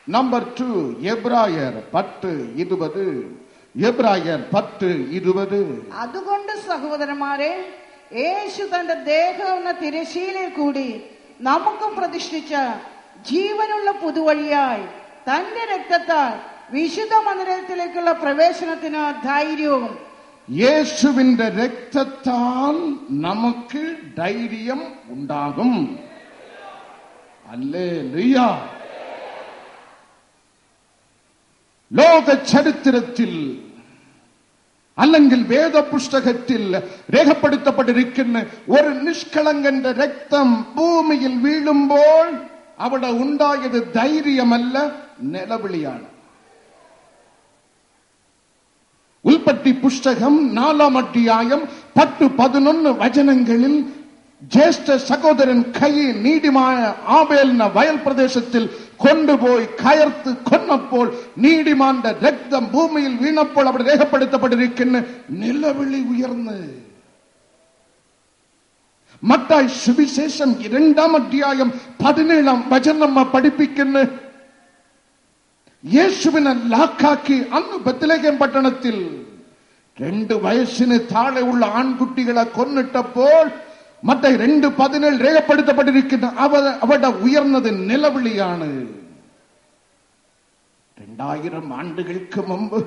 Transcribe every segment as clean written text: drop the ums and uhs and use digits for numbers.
Number 2 எபிராயர் 10:20. എബ്രായർ 10:20. അതുകൊണ്ട് സഹോദരന്മാരെ, യേശു തന്റെ ദേഹം എന്ന തിരശ്ശീലയിൽ കൂടി നമുക്കും പ്രതിഷ്ഠിച്ച ജീവനുള്ള പുതുവഴിയായി തന്റെ രക്തത്താൽ വിശുദ്ധ മന്ദിരത്തിലേക്കുള്ള പ്രവേശനത്തിന് ധൈര്യവും. യേശുവിന്റെ രക്തത്താൽ നമുക്ക് ധൈര്യം ഉണ്ടാകും. ഹല്ലേലൂയ. ലോക ചരിത്രത്തിൽ അല്ലെങ്കിൽ വേദപുസ്തകത്തിൽ രേഖപ്പെടുത്തപ്പെട്ടിരിക്കുന്ന ഒരു നിഷ്കളങ്കന്റെ രക്തം ഭൂമിയിൽ വീഴുമ്പോൾ അവിടെ ഉണ്ടായത് ധൈര്യമല്ല, നിലവിളിയാണ്. ഉൽപ്പത്തി പുസ്തകം 4-ാം അധ്യായം 10-11 വചനങ്ങളിൽ ജ്യേഷ്ഠ സഹോദരൻ കയീൻ നീതിമായ ആബേലിനെ വയൽ പ്രദേശത്തിൽ കൊണ്ടുപോയി കയർത്ത് കൊന്നപ്പോൾ നീതിമാന്റെ രക്തം ഭൂമിയിൽ വീണപ്പോൾ അവിടെ രേഖപ്പെടുത്തപ്പെട്ടിരിക്കുന്ന നിലവിളി ഉയർന്ന്. മത്തായി സുവിശേഷം 2-ാം അധ്യായം 17-ാം വചനം പഠിപ്പിക്കുന്ന യേശുവിനെ ലാക്കാക്കി അന്ന് ബത്ലഹേം പട്ടണത്തിൽ 2 വയസ്സിന് താഴെയുള്ള ആൺകുട്ടികളെ കൊന്നിട്ടപ്പോൾ മത്തായി 2:17 രേഖപ്പെടുത്തപ്പെട്ടിരിക്കുന്ന അവിടെ ഉയർന്നത് നിലവിളിയാണ്. 2000 ആണ്ടുകൾക്ക് മുമ്പ്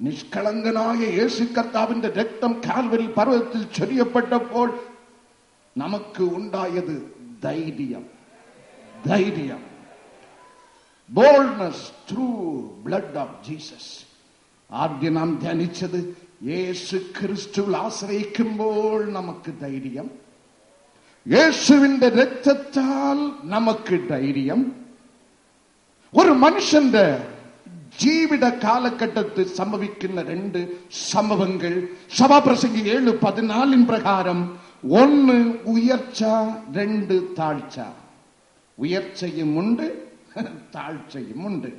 നിഷ്കളങ്കനായ യേശു കർത്താവിന്റെ രക്തം കാൽവരി പർവ്വതത്തിൽ ചൊരിയപ്പെട്ടപ്പോൾ നമുക്ക് ഉണ്ടായത് ധൈര്യം. Boldness through blood of Jesus. ആദ്യം നാം ധ്യാനിച്ചത് യേശു ക്രിസ്തുവിൽ ആശ്രയിക്കുമ്പോൾ നമുക്ക് ധൈര്യം, യേശുവിന്റെ രക്തത്താൽ നമുക്ക് ധൈര്യം. ഒരു മനുഷ്യന്റെ ജീവിത കാലഘട്ടത്തിൽ സംഭവിക്കുന്ന 2 സംഭവങ്ങൾ സഭാപ്രസംഗി 7:14 പ്രകാരം. 1 ഉയർച്ച, 2 താഴ്ച. ഉയർച്ചയുമുണ്ട്, താഴ്ചയുമുണ്ട്.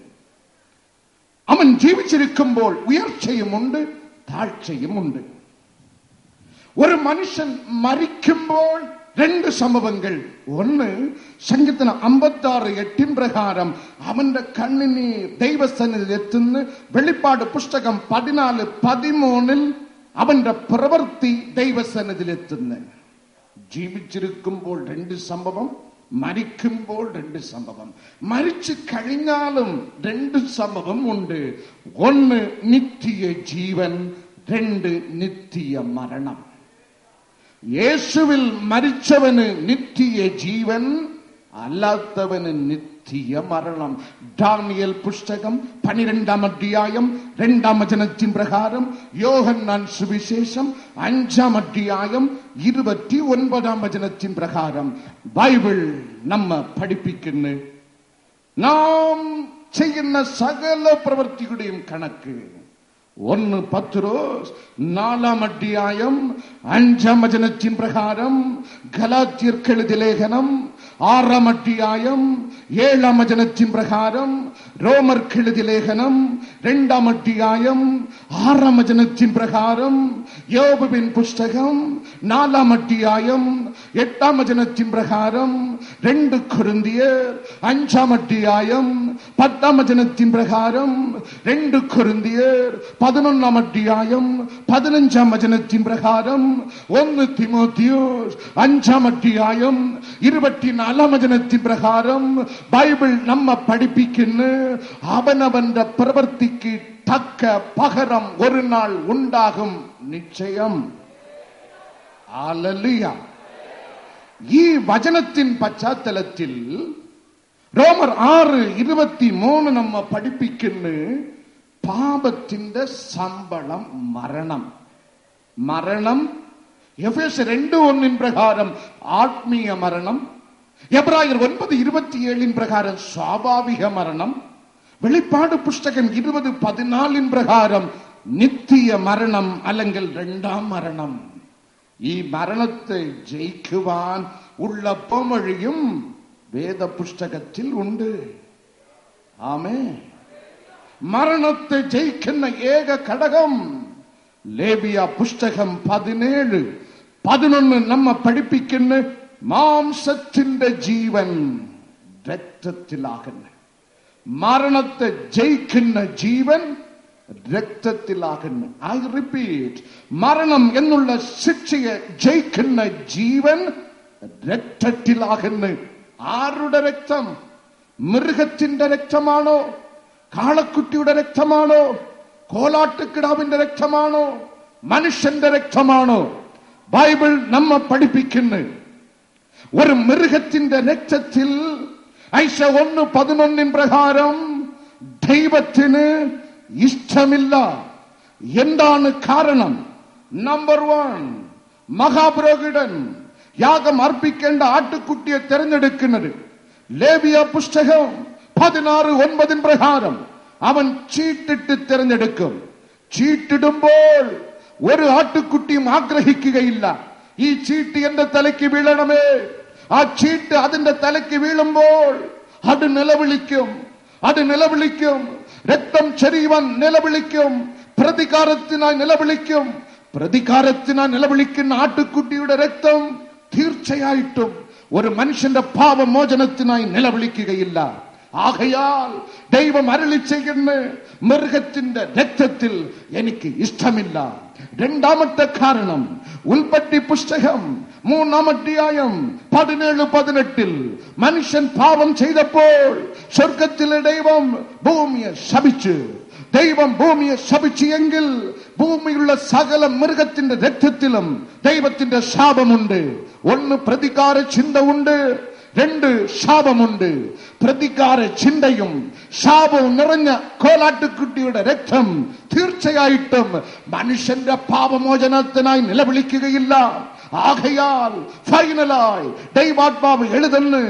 അവൻ ജീവിച്ചിരിക്കുമ്പോൾ ഉയർച്ചയുമുണ്ട്, താഴ്ചയുമുണ്ട്. ഒരു മനുഷ്യൻ മരിക്കുമ്പോൾ 2 സംഭവങ്ങൾ. 1 സങ്കീർത്തനം 56:8 പ്രകാരം അവന്റെ കണ്ണുനീർ ദൈവസന്നിധിയിൽ എത്തുന്നു. വെളിപ്പാട് പുസ്തകം 14:13 അവന്റെ പ്രവൃത്തി ദൈവസന്നിധിയിൽ എത്തുന്നു. ജീവിച്ചിരിക്കുമ്പോൾ 2 സംഭവം, മരിക്കുമ്പോൾ 2 സംഭവം. മരിച്ചു കഴിഞ്ഞാലും 2 സംഭവം ഉണ്ട്. 1 നിത്യ ജീവൻ, 2 നിത്യ മരണം. യേശുവിൽ മരിച്ചവന് നിത്യ ജീവൻ, അല്ലാത്തവന് നിത്യ മരണം. ദാനിയേൽ പുസ്തകം 12-ാം അധ്യായം 2-ാം വചനത്തിൻ പ്രകാരം, യോഹന്നാൻ സുവിശേഷം 5-ാം അധ്യായം 29-ാം വചനത്തിൻ പ്രകാരം ബൈബിൾ നമ്മെ പഠിപ്പിക്കുന്നു. നാം ചെയ്യുന്ന സകല പ്രവൃത്തിയുടെയും കണക്ക്. 1 പത്രോസ് 4-ാം അധ്യായം 5-ാം വചനത്തിൻ പ്രകാരം, ഗലാത്യർക്ക് എഴുതിയ ലേഖനം 6-ാം അധ്യായം 7-ാം വചനത്തിൻ പ്രകാരം, റോമർക്ക് എഴുതിയ ലേഖനം 2-ാം അധ്യായം 6-ാം വചനത്തിൻ പ്രകാരം, യോബിൻ പുസ്തകം 4-ാം അധ്യായം 8-ാം വചനത്തിൻ പ്രകാരം, 2 കൊരിന്ത്യർ 5-ാം അധ്യായം 10-ാം വചനത്തിൻ പ്രകാരം, 2 കൊരിന്ത്യർ 11-ാം അധ്യായം 15-ാം വചനത്തിൻ പ്രകാരം, 1 തിമോത്തിയോസ് 5-ാം അധ്യായം 24-ാം വചനത്തിൻ പ്രകാരം ബൈബിൾ നമ്മെ പഠിപ്പിക്കുന്നു. അവനവന്റെ പ്രവൃത്തിക്ക് തക്ക പകരം ഒരു നാൾ ഉണ്ടാകും, നിശ്ചയം. ഹല്ലേലൂയ. ഈ വചനത്തിൻ പശ്ചാത്തലത്തിൽ റോമർ 6:23 നമ്മെ പഠിപ്പിക്കുന്നു. പാപത്തിന്റെ ശമ്പളം മരണം. മരണം എഫേസ്യർ 2:1 പ്രകാരം ആത്മീയ മരണം, എബ്രായർ 9:27 പ്രകാരം സ്വാഭാവിക മരണം, വെളിപ്പാട് പുസ്തകം 20:14 പ്രകാരം നിത്യ മരണം അല്ലെങ്കിൽ 2-ാം മരണം. ഈ മരണത്തെ ജയിക്കുവാൻ ഉള്ള പോംവഴിയും വേദപുസ്തകത്തിൽ ഉണ്ട്. ആമേൻ. മരണത്തെ ജയിക്കുന്ന ഏക ഘടകം ലേവ്യ പുസ്തകം 17:11 നമ്മെ പഠിപ്പിക്കുന്ന മാംസത്തിന്റെ ജീവൻ രക്തത്തിലാകുന്നു. മരണത്തെ ജയിക്കുന്ന ജീവൻ രക്തത്തിലാകുന്നു. ഐ റിപ്പീറ്റ്, മരണം എന്നുള്ള ശിക്ഷയെ ജയിക്കുന്ന ജീവൻ രക്തത്തിലാകുന്നു. ആരുടെ രക്തം? മൃഗത്തിന്റെ രക്തമാണോ? കാളക്കുട്ടിയുടെ രക്തമാണോ? കോലാട്ടുകിടാവിന്റെ രക്തമാണോ? മനുഷ്യന്റെ രക്തമാണോ? ബൈബിൾ നമ്മെ പഠിപ്പിക്കുന്നു, ഒരു മൃഗത്തിന്റെ രക്തത്തിൽ ഐശ 1:11 പ്രകാരം ദൈവത്തിന് ഇഷ്ടമില്ല. എന്താണ് കാരണം? നമ്പർ 1, മഹാപുരോഹിതൻ യാഗം അർപ്പിക്കേണ്ട ആട്ടുകുട്ടിയെ തെരഞ്ഞെടുക്കുന്നത് ലേവിയ പുസ്തകം 16:9 പ്രകാരം അവൻ ചീട്ടിട്ട് തെരഞ്ഞെടുക്കും. ചീട്ടിടുമ്പോൾ ഒരു ആട്ടുകുട്ടിയും ആഗ്രഹിക്കുകയില്ല, ഈ ചീട്ട് എന്റെ തലയ്ക്ക് വീഴണമേ. ആ ചീട്ട് അതിന്റെ തലയ്ക്ക് വീഴുമ്പോൾ അത് നിലവിളിക്കും, അത് നിലവിളിക്കും. രക്തം ചൊരിയുവാൻ നിലവിളിക്കും, പ്രതികാരത്തിനായി നിലവിളിക്കും. പ്രതികാരത്തിനായി നിലവിളിക്കുന്ന ആട്ടുകുട്ടിയുടെ രക്തം തീർച്ചയായിട്ടും ഒരു മനുഷ്യന്റെ പാപമോചനത്തിനായി നിലവിളിക്കുകയില്ല. ആകയാൽ ദൈവം അരുളി ചെയ്യുന്ന മൃഗത്തിന്റെ രക്തത്തിൽ എനിക്ക് ഇഷ്ടമില്ല. രണ്ടാമത്തെ കാരണം, ഉൽപ്പത്തി പുസ്തകം 3-ാം അധ്യായം 17-18 മനുഷ്യൻ പാപം ചെയ്തപ്പോൾ സ്വർഗത്തിലെ ദൈവം ഭൂമിയെ ശപിച്ചു. ദൈവം ഭൂമിയെ ശപിച്ചു എങ്കിൽ ഭൂമിയിലുള്ള സകല മൃഗത്തിന്റെ രക്തത്തിലും ദൈവത്തിന്റെ ശാപമുണ്ട്. 1, പ്രതികാര ചിന്ത ഉണ്ട്, 2, ശാപമുണ്ട്. പ്രതികാര ചിന്തയും ശാപവും നിറഞ്ഞ കോലാട്ടുകുട്ടിയുടെ രക്തം തീർച്ചയായിട്ടും മനുഷ്യന്റെ പാപമോചനത്തിനായി നിലവിളിക്കുകയില്ല. ആകയാൽ ഫൈനലായി ദൈവാത്മാവ് എഴുതുന്നു,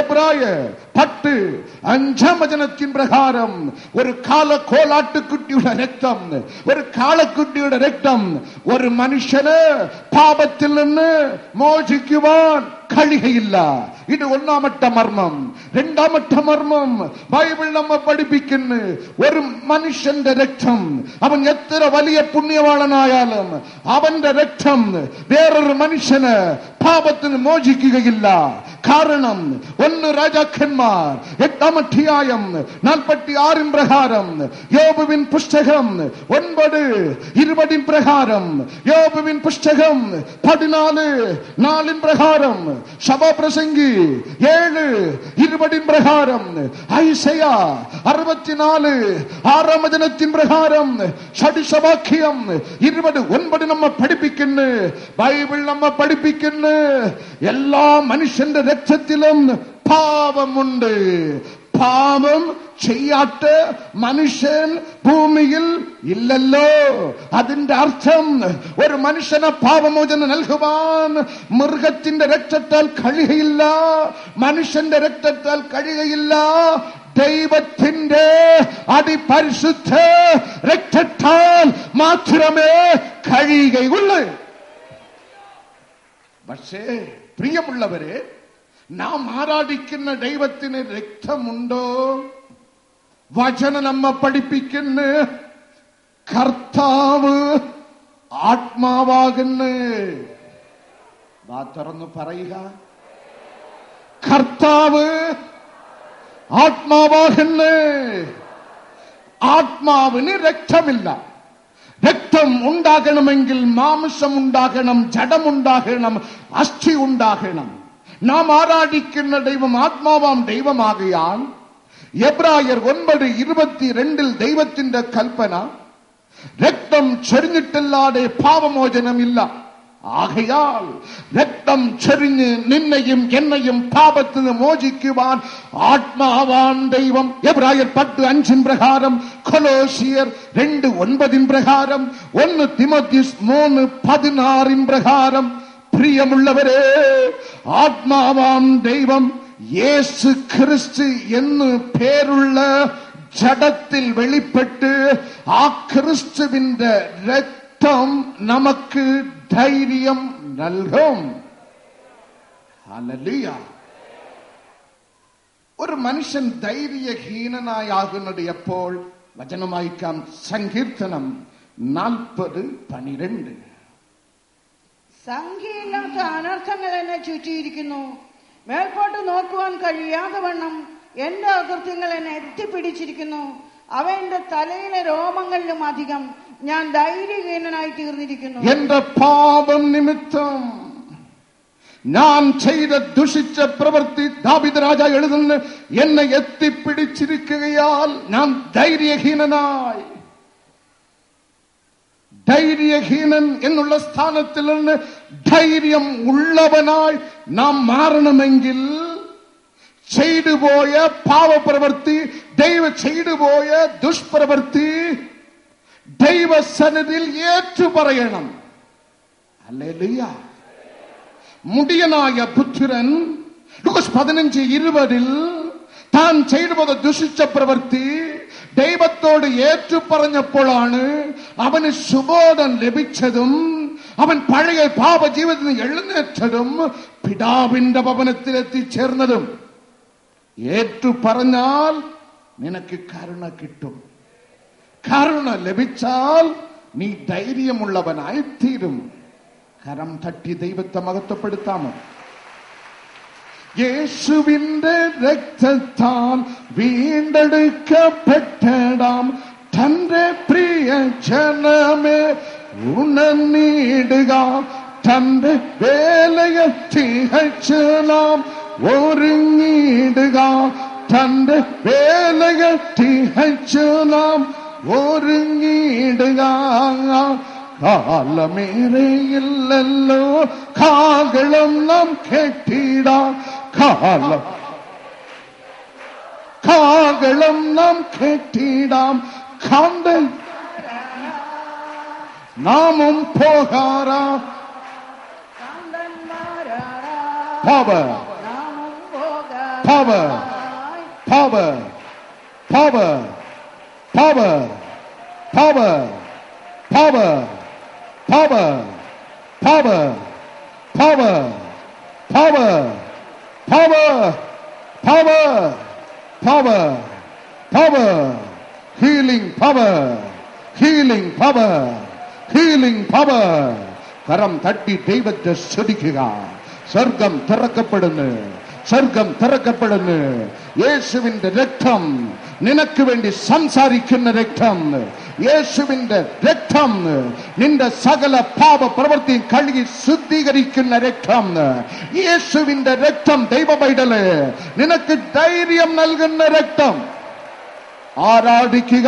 എബ്രായർ 10:5 വചനത്തിൻ പ്രകാരം ഒരു കോലാട്ടുകുട്ടിയുടെ രക്തം, ഒരു കാളക്കുട്ടിയുടെ രക്തം ഒരു മനുഷ്യന് പാപത്തിൽ നിന്ന് മോചിക്കുവാൻ കഴിയുകയില്ല. ഇത് ഒന്നാമത്തെ മർമ്മം. രണ്ടാമത്തെ മർമ്മം ബൈബിൾ നമ്മെ പഠിപ്പിക്കുന്നു, ഒരു മനുഷ്യന്റെ രക്തം, അവൻ എത്ര വലിയ പുണ്യവാളനായാലും അവന്റെ രക്തം വേറൊരു മനുഷ്യന് പാപത്തിന് മോചിക്കുകയില്ല. കാരണം 1 രാജാക്കന്മാർ 8-ാം അധ്യായം 46 പ്രകാരം, യോബുവിൻ പുസ്തകം 9:20 പ്രകാരം, യോബുവിൻ പുസ്തകം 14:4 പ്രകാരം, സഭാപ്രസംഗി 7:20 പ്രകാരം, ഐസയ 64:6 വചനത്തിൻ പ്രകാരം, ഷഡ്സവാക്യം 20:9 നമ്മെ പഠിപ്പിക്കുന്നു. ബൈബിൾ നമ്മെ പഠിപ്പിക്കുന്നു, എല്ലാ മനുഷ്യന്റെ രക്തത്തിലും പാപമുണ്ട്. പാപം ചെയ്യാത്ത മനുഷ്യൻ ഭൂമിയിൽ ഇല്ലല്ലോ. അതിന്റെ അർത്ഥം ഒരു മനുഷ്യന് പാപമോചനം നൽകുവാൻ മൃഗത്തിന്റെ രക്തത്താൽ കഴിയുകയില്ല, മനുഷ്യന്റെ രക്തത്താൽ കഴിയുകയില്ല. ദൈവത്തിന്റെ അതിപരിശുദ്ധ രക്തത്താൽ മാത്രമേ കഴിയുകയുള്ളൂ. പക്ഷേ പ്രിയമുള്ളവരെ, നാം ആരാധിക്കുന്ന ദൈവത്തിന് രക്തമുണ്ടോ? വചനം നമ്മെ പഠിപ്പിക്കുന്നു, കർത്താവ് ആത്മാവാകുന്നു. വാ തുറന്നു പറയുക, കർത്താവ് ആത്മാവാകുന്നു. ആത്മാവിന് രക്തമില്ല. രക്തം ഉണ്ടാകണമെങ്കിൽ മാംസം ഉണ്ടാകണം, ജഡമുണ്ടാകണം, അസ്ഥി ഉണ്ടാകണം. നാം ആരാധിക്കുന്ന ദൈവം ആത്മാവാം ദൈവമാകയാൽ എബ്രായർ 9:22 ദൈവത്തിന്റെ കൽപ്പന, രക്തം ചൊരിഞ്ഞിട്ടില്ലാതെ പാപമോചനമില്ല. ആകയാൽ രക്തം ചൊരിഞ്ഞ് നിന്നെയും എന്നെയും പാപത്തിന് മോചിക്കുവാൻ ആത്മാവാൻ ദൈവം എബ്രായർ 10:5 പ്രകാരം, കൊലോസിയർ 2:9 പ്രകാരം, 1 തിമോഥെയോസ് 3:16 പ്രകാരം. പ്രിയമുള്ളവരെ, ആത്മാവാം ദൈവം യേശു ക്രിസ്തു എന്ന് പേരുള്ള ജഡത്തിൽ വെളിപ്പെട്ട് ആ ക്രിസ്തുവിന്റെ രക്തം നമുക്ക് ധൈര്യം നൽകും. ഹല്ലേലൂയ. ഒരു മനുഷ്യൻ ധൈര്യഹീനനായാകുന്നത് എപ്പോൾ? വചനം വായിക്കാം, സങ്കീർത്തനം 40:12. സംഖ്യയില്ലാത്ത അനർത്ഥങ്ങൾ എന്നെ ചുറ്റിയിരിക്കുന്നു, മേൽപോട്ട് നോക്കുവാൻ കഴിയാതെ വണ്ണം എന്റെ അകൃത്യങ്ങൾ എന്നെ എത്തിപ്പിടിച്ചിരിക്കുന്നു. അവ എന്റെ തലയിലെ രോമങ്ങളിലും അധികം. ഞാൻ ധൈര്യഹീനനായി തീർന്നിരിക്കുന്നു. എന്റെ പാപം നിമിത്തം ഞാൻ ചെയ്ത ദുഷിച്ച പ്രവൃത്തി, ദാവീദ് രാജ എഴുതുന്നു, എന്നെ എത്തിപ്പിടിച്ചിരിക്കുകയാൽ ഞാൻ ധൈര്യഹീനനായി. ധൈര്യഹീനൻ എന്നുള്ള സ്ഥാനത്തിൽ നിന്ന് ധൈര്യം ഉള്ളവനായി നാം മാറണമെങ്കിൽ ചെയ്തുപോയ പാവപ്രവൃത്തി, ചെയ്തുപോയ ദുഷ്പ്രവൃത്തി ദൈവസന്നിധിയിൽ ഏറ്റുപറയണം. ഹല്ലേലൂയ. മുടിയനായ പുത്രൻ ലൂക്കോസ് 15:20 താൻ ചെയ്തുപോയ ദുഷിച്ച പ്രവൃത്തി ദൈവത്തോട് ഏറ്റുപറഞ്ഞപ്പോഴാണ് അവന് സുബോധം ലഭിച്ചതും അവൻ പഴയ പാപജീവിതത്തിൽ എഴുന്നേറ്റതും പിതാവിന്റെ ഭവനത്തിൽ എത്തിച്ചേർന്നതും. ഏറ്റുപറഞ്ഞാൽ നിനക്ക് കരുണ കിട്ടും. കരുണ ലഭിച്ചാൽ നീ ധൈര്യമുള്ളവനായി തീരും. കരം തട്ടി ദൈവത്തെ മഹത്വപ്പെടുത്താമോ? യേശുവിന്റെ രക്തത്താൽ വീണ്ടെടുക്കപ്പെട്ടടാം തന്റെ പ്രിയ ജനമേ ഉണർന്നിടുക. തന്റെ വേലയിൽ തികച്ചലാം ഒരുങ്ങിടുക. തന്റെ വേലയിൽ തികച്ചലാം ഒരുങ്ങിടുക. കാലമേറെയില്ലല്ലോ കാകളം നാം കേട്ടിടാം. കാകളം നാം കേട്ടിടാം. കണ്ട് നാമും പോകാറാ. Power, power, power, power, power, power, power, power, power, power, power, power, power, power, power, healing power, healing power, healing power. കരം തട്ടി ദൈവത്തെ സ്തുതിക്കുക. സ്വർഗം തുറക്കപ്പെടുന്നു, സ്വർഗം തുറക്കപ്പെടുന്നു. യേശുവിന്റെ രക്തം നിനക്ക് വേണ്ടി സംസാരിക്കുന്ന രക്തം. യേശുവിന്റെ രക്തം നിന്റെ സകല പാപ പ്രവൃത്തിയും കഴുകി ശുദ്ധീകരിക്കുന്ന രക്തം. യേശുവിന്റെ രക്തം ദൈവ പൈതലേ നിനക്ക് ധൈര്യം നൽകുന്ന രക്തം. ആരാധിക്കുക.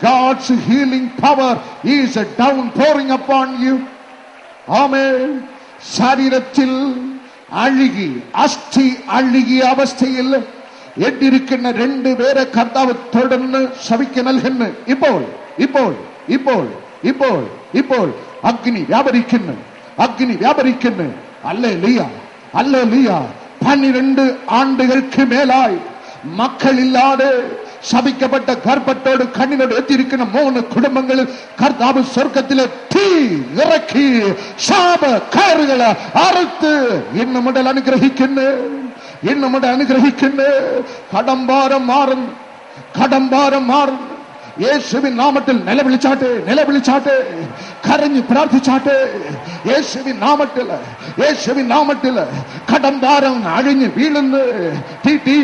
God's healing power is downpouring upon you. Amen. ശരീരത്തിൽ അഴുകി അസ്ഥി അഴുകിയ അവസ്ഥയിൽ എട്ടിരിക്കുന്ന രണ്ടുപേരെ കർത്താവ് തുടർന്ന് ശവിക്ക് നൽകുന്നു. ഇപ്പോൾ ഇപ്പോൾ ഇപ്പോൾ ഇപ്പോൾ ഇപ്പോൾ അഗ്നി വ്യാപരിക്കുന്നു, അഗ്നി വ്യാപരിക്കുന്നു. Hallelujah, hallelujah. 12 ആണ്ടുകൾക്ക് മേലായി മക്കളില്ലാതെ ശപിക്കപ്പെട്ട ഗർഭത്തോട് കണ്ണിനോട് എത്തിയിരിക്കുന്ന 3 കുടുംബങ്ങളിൽ കർത്താവ് സ്വർഗത്തിലെ തീ ഇറക്കി ശാപ കയറുകളെ അറുത്ത് ഇന്നു മുതൽ അനുഗ്രഹിക്കുന്നു, ഇന്നു മുതൽ അനുഗ്രഹിക്കുന്നു. കടംഭാരം മാറുന്നു, കടംഭാരം മാറുന്നു. യേശുവിൻ നാമത്തിൽ നിലവിളിച്ചാട്ടെ, നിലവിളിച്ചാട്ടെ, കരഞ്ഞ് പ്രാർത്ഥിച്ചാട്ടെ. യേശുവിൻ നാമത്തിൽ, യേശുവിൻ നാമത്തിൽ കടംഭാരം അഴിഞ്ഞ് വീഴുന്നു. തീ തീ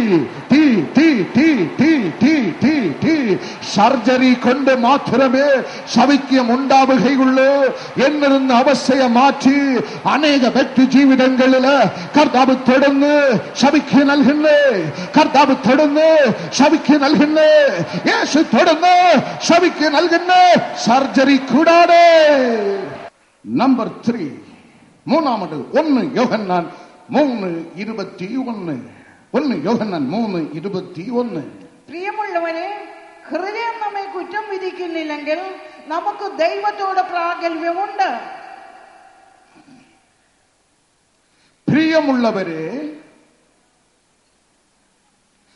തീ തീ തീ തീ തീ തീ തീ. സർജറി കൊണ്ട് മാത്രമേ സൗഖ്യം ഉണ്ടാവുകയുള്ളൂ എന്നിരുന്ന അവസ്ഥയെ മാറ്റി അനേക വ്യക്തി ജീവിതങ്ങളില് കർത്താവ് തുടർന്ന് സൗഖ്യം നൽകുന്നു, കർത്താവ് തുടർന്ന് സൗഖ്യം നൽകുന്നു. യേശു തുടർന്ന് സൗഖ്യം നൽകുന്നു, സർജറി കൂടാതെ. നമ്പർ 3, മൂന്നാമത് 1 യോഹന്നാൻ 3:21. 1 യോഹന്നാൻ 3:21. പ്രിയമുള്ളവരെ, ഹൃദയം നമ്മെ കുറ്റം വിധിക്കുന്നില്ലെങ്കിൽ നമുക്ക് ദൈവത്തോട് പ്രാഗൽഭ്യമുണ്ട്. പ്രിയമുള്ളവരെ,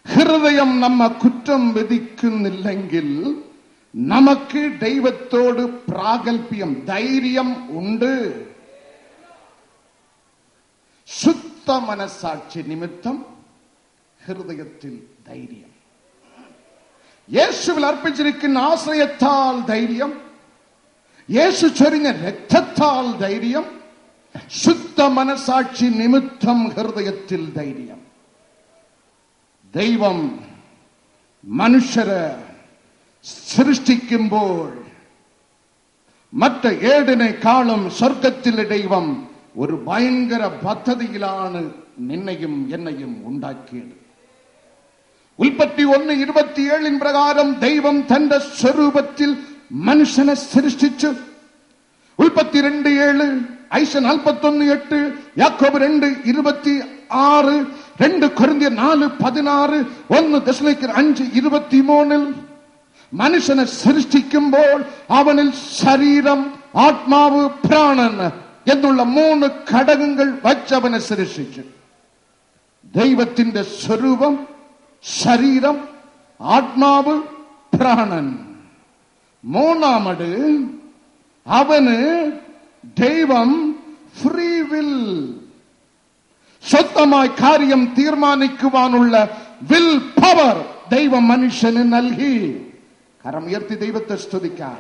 ഹൃദയം നമ്മെ കുറ്റം വിധിക്കുന്നില്ലെങ്കിൽ നമുക്ക് ദൈവത്തോട് പ്രാഗൽഭ്യം, ധൈര്യം ഉണ്ട്. ശുദ്ധ മനസാക്ഷി നിമിത്തം ഹൃദയത്തിൽ ധൈര്യം. യേശുവിൽ അർപ്പിച്ചിരിക്കുന്ന ആശ്രയത്താൽ ധൈര്യം, യേശു ചൊരിഞ്ഞ രക്തത്താൽ ധൈര്യം, ശുദ്ധ മനസാക്ഷി നിമിത്തം ഹൃദയത്തിൽ ധൈര്യം. ദൈവം മനുഷ്യരെ സൃഷ്ടിക്കുമ്പോൾ മറ്റ് ഏടിനേക്കാളും സ്വർഗത്തിലെ ദൈവം ഒരു ഭയങ്കര പദ്ധതിയിലാണ് നിന്നെയും എന്നെയും ഉണ്ടാക്കിയത്. ഉൽപ്പത്തി 1:27 പ്രകാരം ദൈവം തന്റെ സ്വരൂപത്തിൽ മനുഷ്യനെ സൃഷ്ടിച്ചു. ഉൽപ്പത്തി 2:7, ഐശ 41:8, യാക്കോബ് 2:26, 2 കൊരിന്ത്യർ 4:16, 1 തെസ്സലോനിക്കർ 5:23 മനുഷ്യനെ സൃഷ്ടിക്കുമ്പോൾ അവനിൽ ശരീരം, ആത്മാവ്, പ്രാണൻ എന്നുള്ള 3 ഘടകങ്ങൾ വച്ചവനെ സൃഷ്ടിച്ചു. ദൈവത്തിന്റെ സ്വരൂപം, ശരീരം, ആത്മാവ്, പ്രാണൻ. മൂന്നാമത് അവന് ദൈവം ഫ്രീ വിൽ, സ്വന്തമായി കാര്യം തീരുമാനിക്കുവാനുള്ള വിൽ പവർ ദൈവം മനുഷ്യന് നൽകി. കരം ഉയർത്തി ദൈവത്തെ സ്തുതിക്കാം.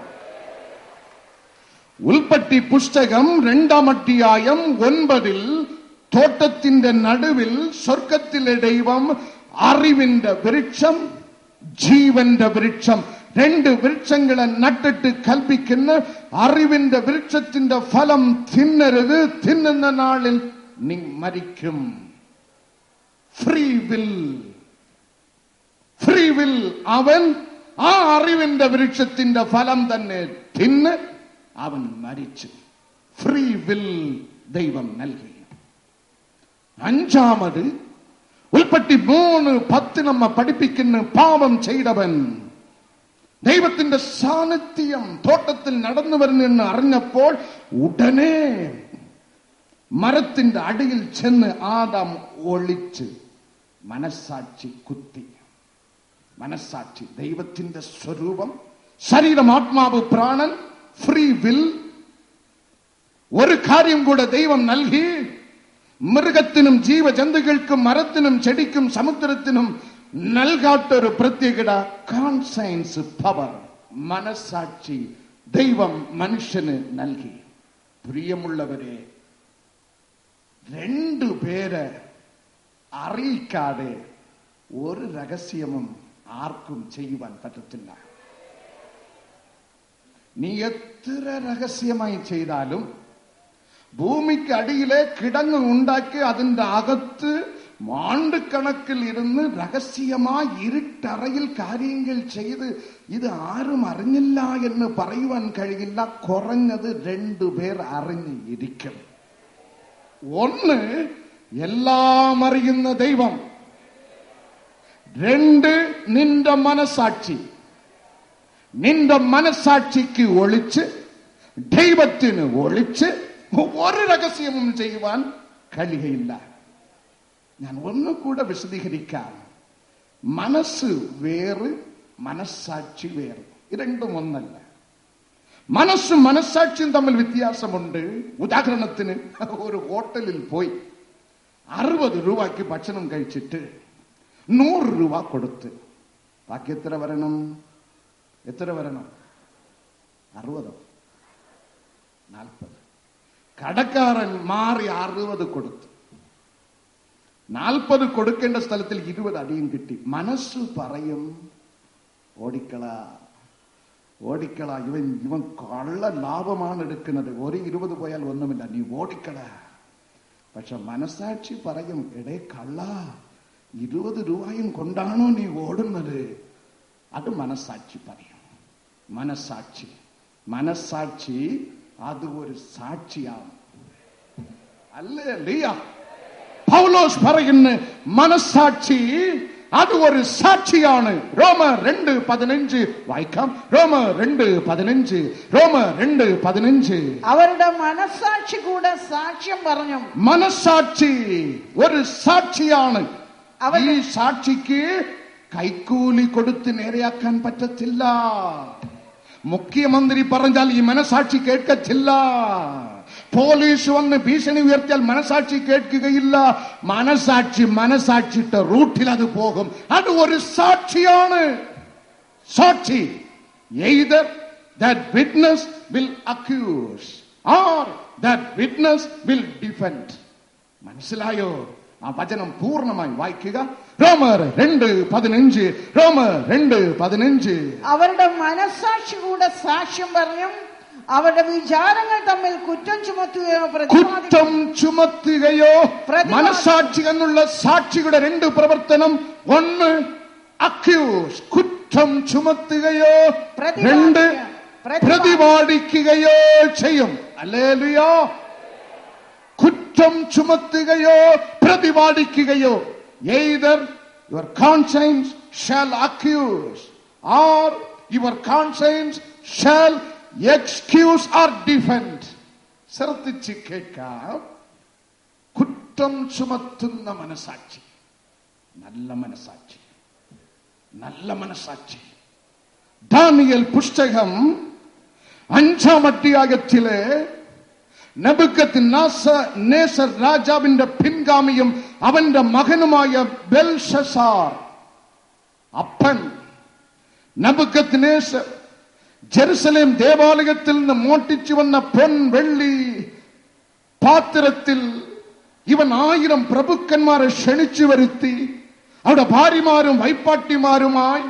ഉൽപ്പത്തി പുസ്തകം 2-ാം അധ്യായം 9 തോട്ടത്തിന്റെ നടുവിൽ സ്വർഗത്തിലെ ദൈവം അറിവിന്റെ വൃക്ഷം, ജീവന്റെ വൃക്ഷം, 2 വൃക്ഷങ്ങളെ നട്ടിട്ട് കൽപ്പിക്കുന്ന, അറിവിന്റെ വൃക്ഷത്തിന്റെ ഫലം തിന്നരുത്, തിന്നുന്ന നാളിൽ നീ മരിക്കും. Free will, free will. അവൻ ആ അറിവിന്റെ വൃക്ഷത്തിന്റെ ഫലം തന്നെ തിന്ന് അവൻ മരിച്ചു. ഫ്രീ വിൽ ദൈവം നൽകി. 5-ാമത് ഉൽപ്പത്തി 3:10 നമ്മ പഠിപ്പിക്കുന്ന പാപം ചെയ്തവൻ ദൈവത്തിന്റെ സാന്നിധ്യം തോട്ടത്തിൽ നടന്നു വരുന്നെന്ന് അറിഞ്ഞപ്പോൾ ഉടനെ മരത്തിന്റെ അടിയിൽ ചെന്ന് ആദാം ഒളിച്ച് മനസ്സാക്ഷി കുത്തി. മനസ്സാക്ഷി, ദൈവത്തിന്റെ സ്വരൂപം, ശരീരം, ആത്മാവ്, പ്രാണൻ, ഫ്രീ വിൽ. ഒരു കാര്യം കൂടെ ദൈവം നൽകി. മൃഗത്തിനും ജീവജന്തുക്കൾക്കും മരത്തിനും ചെടിക്കും സമുദ്രത്തിനും നൽകാത്തൊരു പ്രത്യേകത, കോൺസയൻസ് പവർ, മനസ്സാക്ഷി ദൈവം മനുഷ്യന് നൽകി. പ്രിയമുള്ളവരെ, 2 പേരെ അറിയിക്കാതെ ഒരു രഹസ്യവും ആർക്കും ചെയ്യുവാൻ പറ്റത്തില്ല. നീ എത്ര രഹസ്യമായി ചെയ്താലും ഭൂമിക്ക് അടിയിലെ കിടങ്ങ് ഉണ്ടാക്കി അതിന്റെ അകത്ത് ആണ്ടുകണക്കിൽ ഇരുന്ന് രഹസ്യമായി ഇരുട്ടറയിൽ കാര്യങ്ങൾ ചെയ്ത് ഇത് ആരും അറിഞ്ഞില്ല എന്ന് പറയുവാൻ കഴിയില്ല. കുറഞ്ഞത് 2 പേർ അറിഞ്ഞിരിക്കും. 1 എല്ലാം അറിയുന്ന ദൈവം, 2 നിന്റെ മനസാക്ഷി. നിന്റെ മനസാക്ഷിക്ക് ഒളിച്ച്, ദൈവത്തിന് ഒളിച്ച് ഒരു രഹസ്യവും ചെയ്യുവാൻ കഴിയില്ല. ഞാൻ ഒന്നുകൂടെ വിശദീകരിക്കാം. മനസ്സ് വേറ്, മനസ്സാക്ഷി വേറ്. രണ്ടും ഒന്നല്ല. മനസ്സും മനസ്സാക്ഷിയും തമ്മിൽ വ്യത്യാസമുണ്ട്. ഉദാഹരണത്തിന്, ഒരു ഹോട്ടലിൽ പോയി 60 രൂപയ്ക്ക് ഭക്ഷണം കഴിച്ചിട്ട് 100 രൂപ കൊടുത്ത് ബാക്കി എത്ര വരണം? 60, 40. കടക്കാരൻ മാറി 60 കൊടുത്തു. 40 കൊടുക്കേണ്ട സ്ഥലത്തിൽ 20 അടിയും കിട്ടി. മനസ്സ് പറയും, ഓടിക്കള, ഇവൻ കള്ള ലാഭമാണ് എടുക്കുന്നത്, ഒരു 20 പോയാൽ ഒന്നുമില്ല, നീ ഓടിക്കള. പക്ഷെ മനസ്സാക്ഷി പറയും, എടേ കള്ള, 20 രൂപയും കൊണ്ടാണോ നീ ഓടുന്നത്? അത് മനസ്സാക്ഷി പറയും. മനസ്സാക്ഷി അത് ഒരു സാക്ഷിയാണ്. ഹല്ലേലൂയ. പൗലോസ് പറയുന്നു, മനസ്സാക്ഷി അത് ഒരു സാക്ഷിയാണ്. റോമർ 2:15 വായിക്കാം. റോമർ 2:15. അവരുടെ മനസ്സാക്ഷി കൂടെ സാക്ഷ്യം പറഞ്ഞു. മനസ്സാക്ഷി ഒരു സാക്ഷിയാണ്. ഈ സാക്ഷിക്ക് കൈക്കൂലി കൊടുത്ത് നേരെയാക്കാൻ പറ്റത്തില്ല. മുഖ്യമന്ത്രി പറഞ്ഞാൽ ഈ മനസാക്ഷി കേൾക്കത്തില്ല. പോലീസ് വന്ന് ഭീഷണി ഉയർത്തിയാൽ മനസാക്ഷി കേൾക്കുകയില്ല. മനസാക്ഷിയുടെ റൂട്ടിൽ അത് പോകും. അത് ഒരു സാക്ഷിയാണ്. സാക്ഷി, either that witness will accuse or that witness will defend. മനസ്സിലായോ? ആ വചനം പൂർണ്ണമായി വായിക്കുക. റോമർ 2:15. റോമർ 2:15. അവരുടെ മനസ്സാക്ഷി കൂടെ സാക്ഷ്യം പറഞ്ഞും അവരുടെ വിചാരങ്ങൾ തമ്മിൽ കുറ്റം ചുമത്തുകയോ മനസ്സാക്ഷി എന്നുള്ള സാക്ഷിയുടെ രണ്ട് പ്രവർത്തനം. ഒന്ന് അക്യൂസ്, കുറ്റം ചുമത്തുകയോ, രണ്ട് പ്രതിവാദിക്കുകയോ ചെയ്യും. ഹല്ലേലൂയ. കുറ്റം ചുമത്തുകയോ പ്രതിവാദിക്കുകയോ. Either your conscience shall accuse or your conscience shall excuse or defend. ശ്രദ്ധിച്ച് കേൾക്കാം. കുറ്റം ചുമത്തുന്ന മനസാക്ഷി, നല്ല മനസാക്ഷി, നല്ല മനസാക്ഷി. ദാനിയേൽ പുസ്തകം 5-ാം അധ്യായത്തിലെ നെബൂഖദ്നേസർ രാജാവിന്റെ പിൻഗാമിയും അവന്റെ മകനുമായ ബെൽഷസാർ അപ്പൻ നെബൂഖദ്നേസർ ജെറുസലേം ദേവാലയത്തിൽ നിന്ന് മോഷ്ടിച്ചു വന്ന പൊൻ വെള്ളി പാത്രത്തിൽ ഇവൻ 1000 പ്രഭുക്കന്മാരെ ക്ഷണിച്ചു വരുത്തി അവിടെ ഭാര്യമാരും വൈപ്പാട്ടിമാരുമായി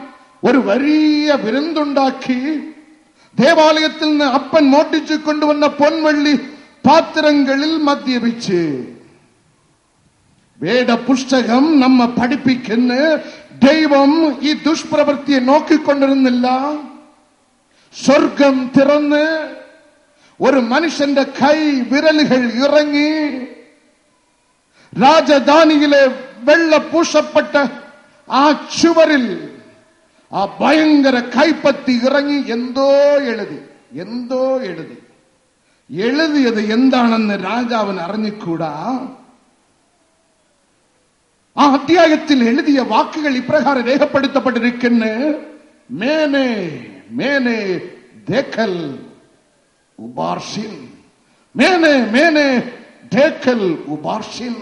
ഒരു വലിയ വിരുന്നുണ്ടാക്കി. ദേവാലയത്തിൽ നിന്ന് അപ്പൻ മോഷ്ടിച്ചു കൊണ്ടുവന്ന പൊൻവെള്ളി പാത്രങ്ങളിൽ മദ്യപിച്ച്. വേദപുസ്തകം നമ്മെ പഠിപ്പിക്കുന്ന ദൈവം ഈ ദുഷ്പ്രവൃത്തിയെ നോക്കിക്കൊണ്ടിരുന്നില്ല. സ്വർഗം തുറന്ന് ഒരു മനുഷ്യന്റെ കൈ വിരലുകൾ ഇറങ്ങി രാജധാനിയിലെ വെള്ള പൂശപ്പെട്ട ആ ചുവരിൽ ആ ഭയങ്കര കൈപ്പത്തി ഇറങ്ങി എന്തോ എഴുതി. എഴുതിയത് എന്താണെന്ന് രാജാവിന് അറിഞ്ഞുകൂടാ. ആ അധ്യായത്തിൽ എഴുതിയ വാക്കുകൾ ഇപ്രകാരം രേഖപ്പെടുത്തപ്പെട്ടിരിക്കുന്ന മേനെ മേനെ ദേഖൽ ഉബാർഷിൻ, മേനെ മേനെ ദേഖൽ ഉബാർഷിൻ.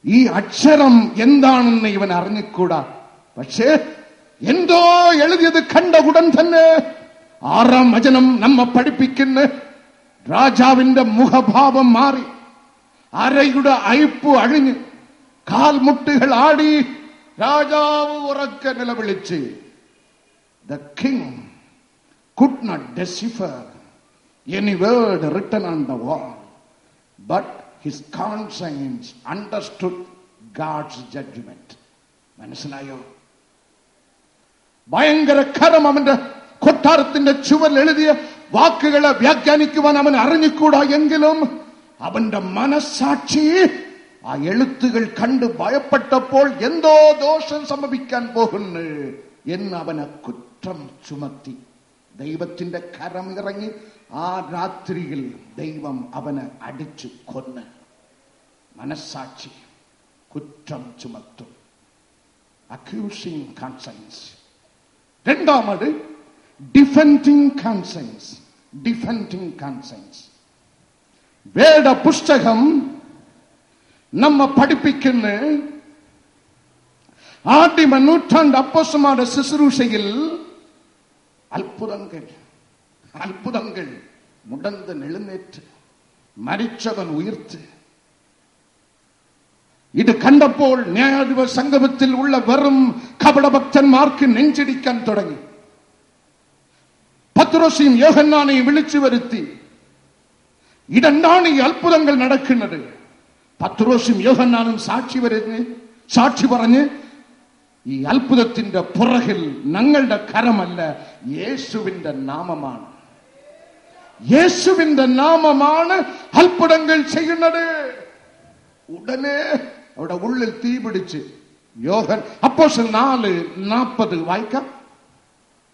ഈ അക്ഷരം എന്താണെന്ന് ഇവൻ അറിഞ്ഞുകൂടാ. പക്ഷേ എന്തോ എഴുതിയത് കണ്ട ഉടൻ തന്നെ 6-ാം വചനം നമ്മെ പഠിപ്പിക്കുന്ന രാജാവിന്റെ മുഖഭാവം മാറി, അരയുടെ അയപ്പ് അഴിഞ്ഞ് കാൽമുട്ടുകൾ ആടി രാജാവ് ഉറക്കെ നിലവിളിച്ച്. The king could not decipher any word written on the wall, but his conscience understood God's judgment. മനസ്സിലായോ? ഭയങ്കര കരം അവന്റെ കൊട്ടാരത്തിന്റെ ചുവരിൽ എഴുതിയ വാക്കുകളെ വ്യാഖ്യാനിക്കുവാൻ അവൻ അറിഞ്ഞുകൂടാ. എങ്കിലും അവന്റെ മനസ്സാക്ഷി ആ എഴുത്തുകൾ കണ്ട് ഭയപ്പെട്ടപ്പോൾ എന്തോ ദോഷം സംഭവിക്കാൻ പോകുന്നു എന്ന് അവനെ കുറ്റം ചുമത്തി. ദൈവത്തിന്റെ കരം ഇറങ്ങി ആ രാത്രിയിൽ ദൈവം അവനെ അടിച്ചു കൊന്ന്. മനസ്സാക്ഷി കുറ്റം ചുമത്തും. Accusing conscience. രണ്ടാമത് ഡിഫെൻഡിംഗ് കോൺഷ്യൻസ്. Defending conscience. വേദപുസ്തകം നമ്മെ പഠിപ്പിക്കുന്ന ആദിമ നൂറ്റാണ്ട് അപ്പോസ്തലന്മാരുടെ ശുശ്രൂഷയിൽ അത്ഭുതങ്ങൾ മുടന്തൻ എഴുന്നേറ്റ്, മരിച്ചവൻ ഉയർത്ത്. ഇത് കണ്ടപ്പോൾ ന്യായാധിപ സംഗമത്തിൽ ഉള്ള വെറും കപടഭക്തന്മാർക്ക് നെഞ്ചിടിക്കാൻ തുടങ്ങി. പത്രോസെയും യോഹന്നാനെയും വിളിച്ചു വരുത്തി, ഇതെന്താണ് ഈ അത്ഭുതങ്ങൾ നടക്കുന്നത്? പത്രോസും യോഹന്നാനും സാക്ഷി പറഞ്ഞ് ഈ അത്ഭുതത്തിന്റെ പുറകിൽ ഞങ്ങളുടെ കരമല്ല, യേശുവിന്റെ നാമമാണ്. യേശുവിന്റെ നാമമാണ് അത്ഭുതങ്ങൾ ചെയ്യുന്നത്. ഉടനെ അവിടെ ഉള്ളിൽ തീ പിടിച്ച്. അപ്പോസ്തലർ 4:40 വായിക്കാം.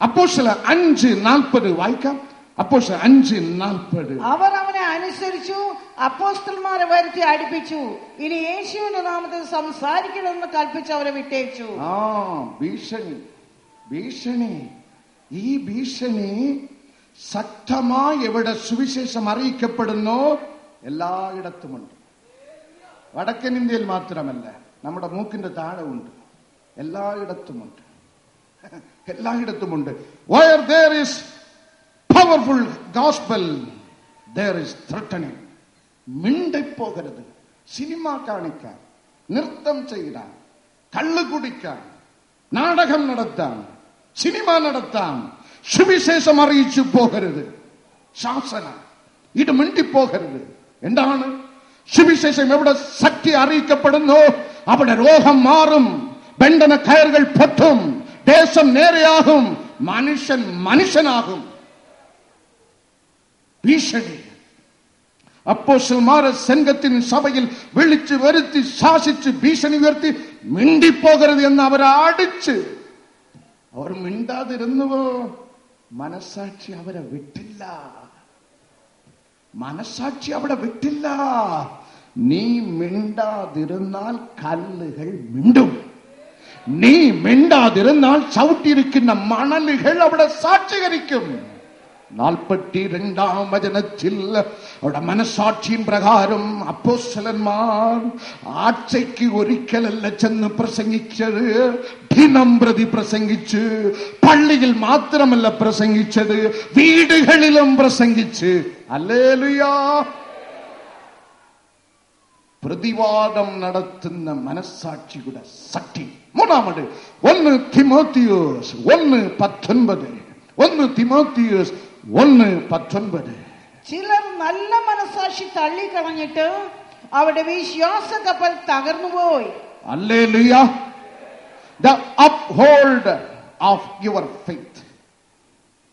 അപ്പോസ്തലർ 5:40 വായിക്കാം. അപ്പോസ്തലർ 5:40. അവർ അവനെ അനുസരിച്ചു, അപ്പോസ്തലന്മാരെ വരുത്തി അടുപ്പിച്ചു. ഇനി യേശുവിന്റെ നാമത്തിൽ സംസാരിക്കണമെന്ന് കൽപ്പിച്ച് അവരെ വിട്ടേച്ചു. ഭീഷണി. ഈ ഭീഷണി ശക്തമായി എവിടെ സുവിശേഷം അറിയിക്കപ്പെടുന്നോ എല്ലായിടത്തുമുണ്ട്. വടക്കൻ ഇന്ത്യയിൽ മാത്രമല്ല, നമ്മുടെ മൂക്കിന്റെ താഴെ ഉണ്ട്. എല്ലായിടത്തുമുണ്ട്. Where there is powerful gospel, there is threatening. മിണ്ടിപ്പോകരുത്. സിനിമ കാണിക്കാൻ, நிறுத்தம் செய்கிறான், கள்ளு குடிக்கான், நாடகம் நடத்தான், சினிமா நடத்தான், சுவிசேஷம் അറിയിച്ചു போகிறது, ശാസനം ഇത് മിണ്ടി പോകരുത്. എന്താണ്? സുവിശേഷം എവിടെ ശക്തി അറിയിക്കപ്പെടുന്നു അവിടെ രോഗം മാറും, ബന്ധന കയറുകൾ പൊട്ടും, ദേശം നേരെയാകും, മനുഷ്യൻ മനുഷ്യനാകും. ഭീഷണി അപ്പോസ്തലന്മാരെ സംഘത്തിൻ സഭയിൽ വിളിച്ചു വരുത്തി ശാസിച്ച് ഭീഷണി ഉയർത്തി മിണ്ടിപ്പോകരുത് എന്ന് അവരെ അടിച്ച്. അവർ മിണ്ടാതിരുന്നുവോ? മനസാക്ഷി അവരെ വിട്ടില്ല. മനസാക്ഷി അവിടെ വിട്ടില്ല. നീ മിണ്ടാതിരുന്നാൽ കല്ലുകൾ മിണ്ടും. നീ മിണ്ടാതിരുന്നാൽ ചവിട്ടിയിരിക്കുന്ന മണലുകൾ അവിടെ സാക്ഷീകരിക്കും. 42 വചനത്തിൽ അവിടെ മനസാക്ഷിയും പ്രകാരം അപ്പോസ്തലന്മാർ ആഴ്ചയ്ക്ക് ഒരിക്കലല്ല ചെന്ന് പ്രസംഗിച്ചത്, ദിനം പ്രതി പ്രസംഗിച്ച്, പള്ളിയിൽ മാത്രമല്ല പ്രസംഗിച്ചത്, വീടുകളിലും പ്രസംഗിച്ച്. ഹല്ലേലൂയ. പ്രതിവാദം നടത്തുന്ന മനസാക്ഷിയുടെ ശക്തി. മൂന്നാമത് 1 തിമോത്തിയോസ് 1:19. 1 തിമോത്തിയോസ് 1:19. ചിലർ നല്ല മനസാക്ഷി തള്ളിക്കളഞ്ഞിട്ട് അവരുടെ വിശ്വാസ കപ്പൽ തകർന്നുപോയി. Hallelujah. The upholder of your faith.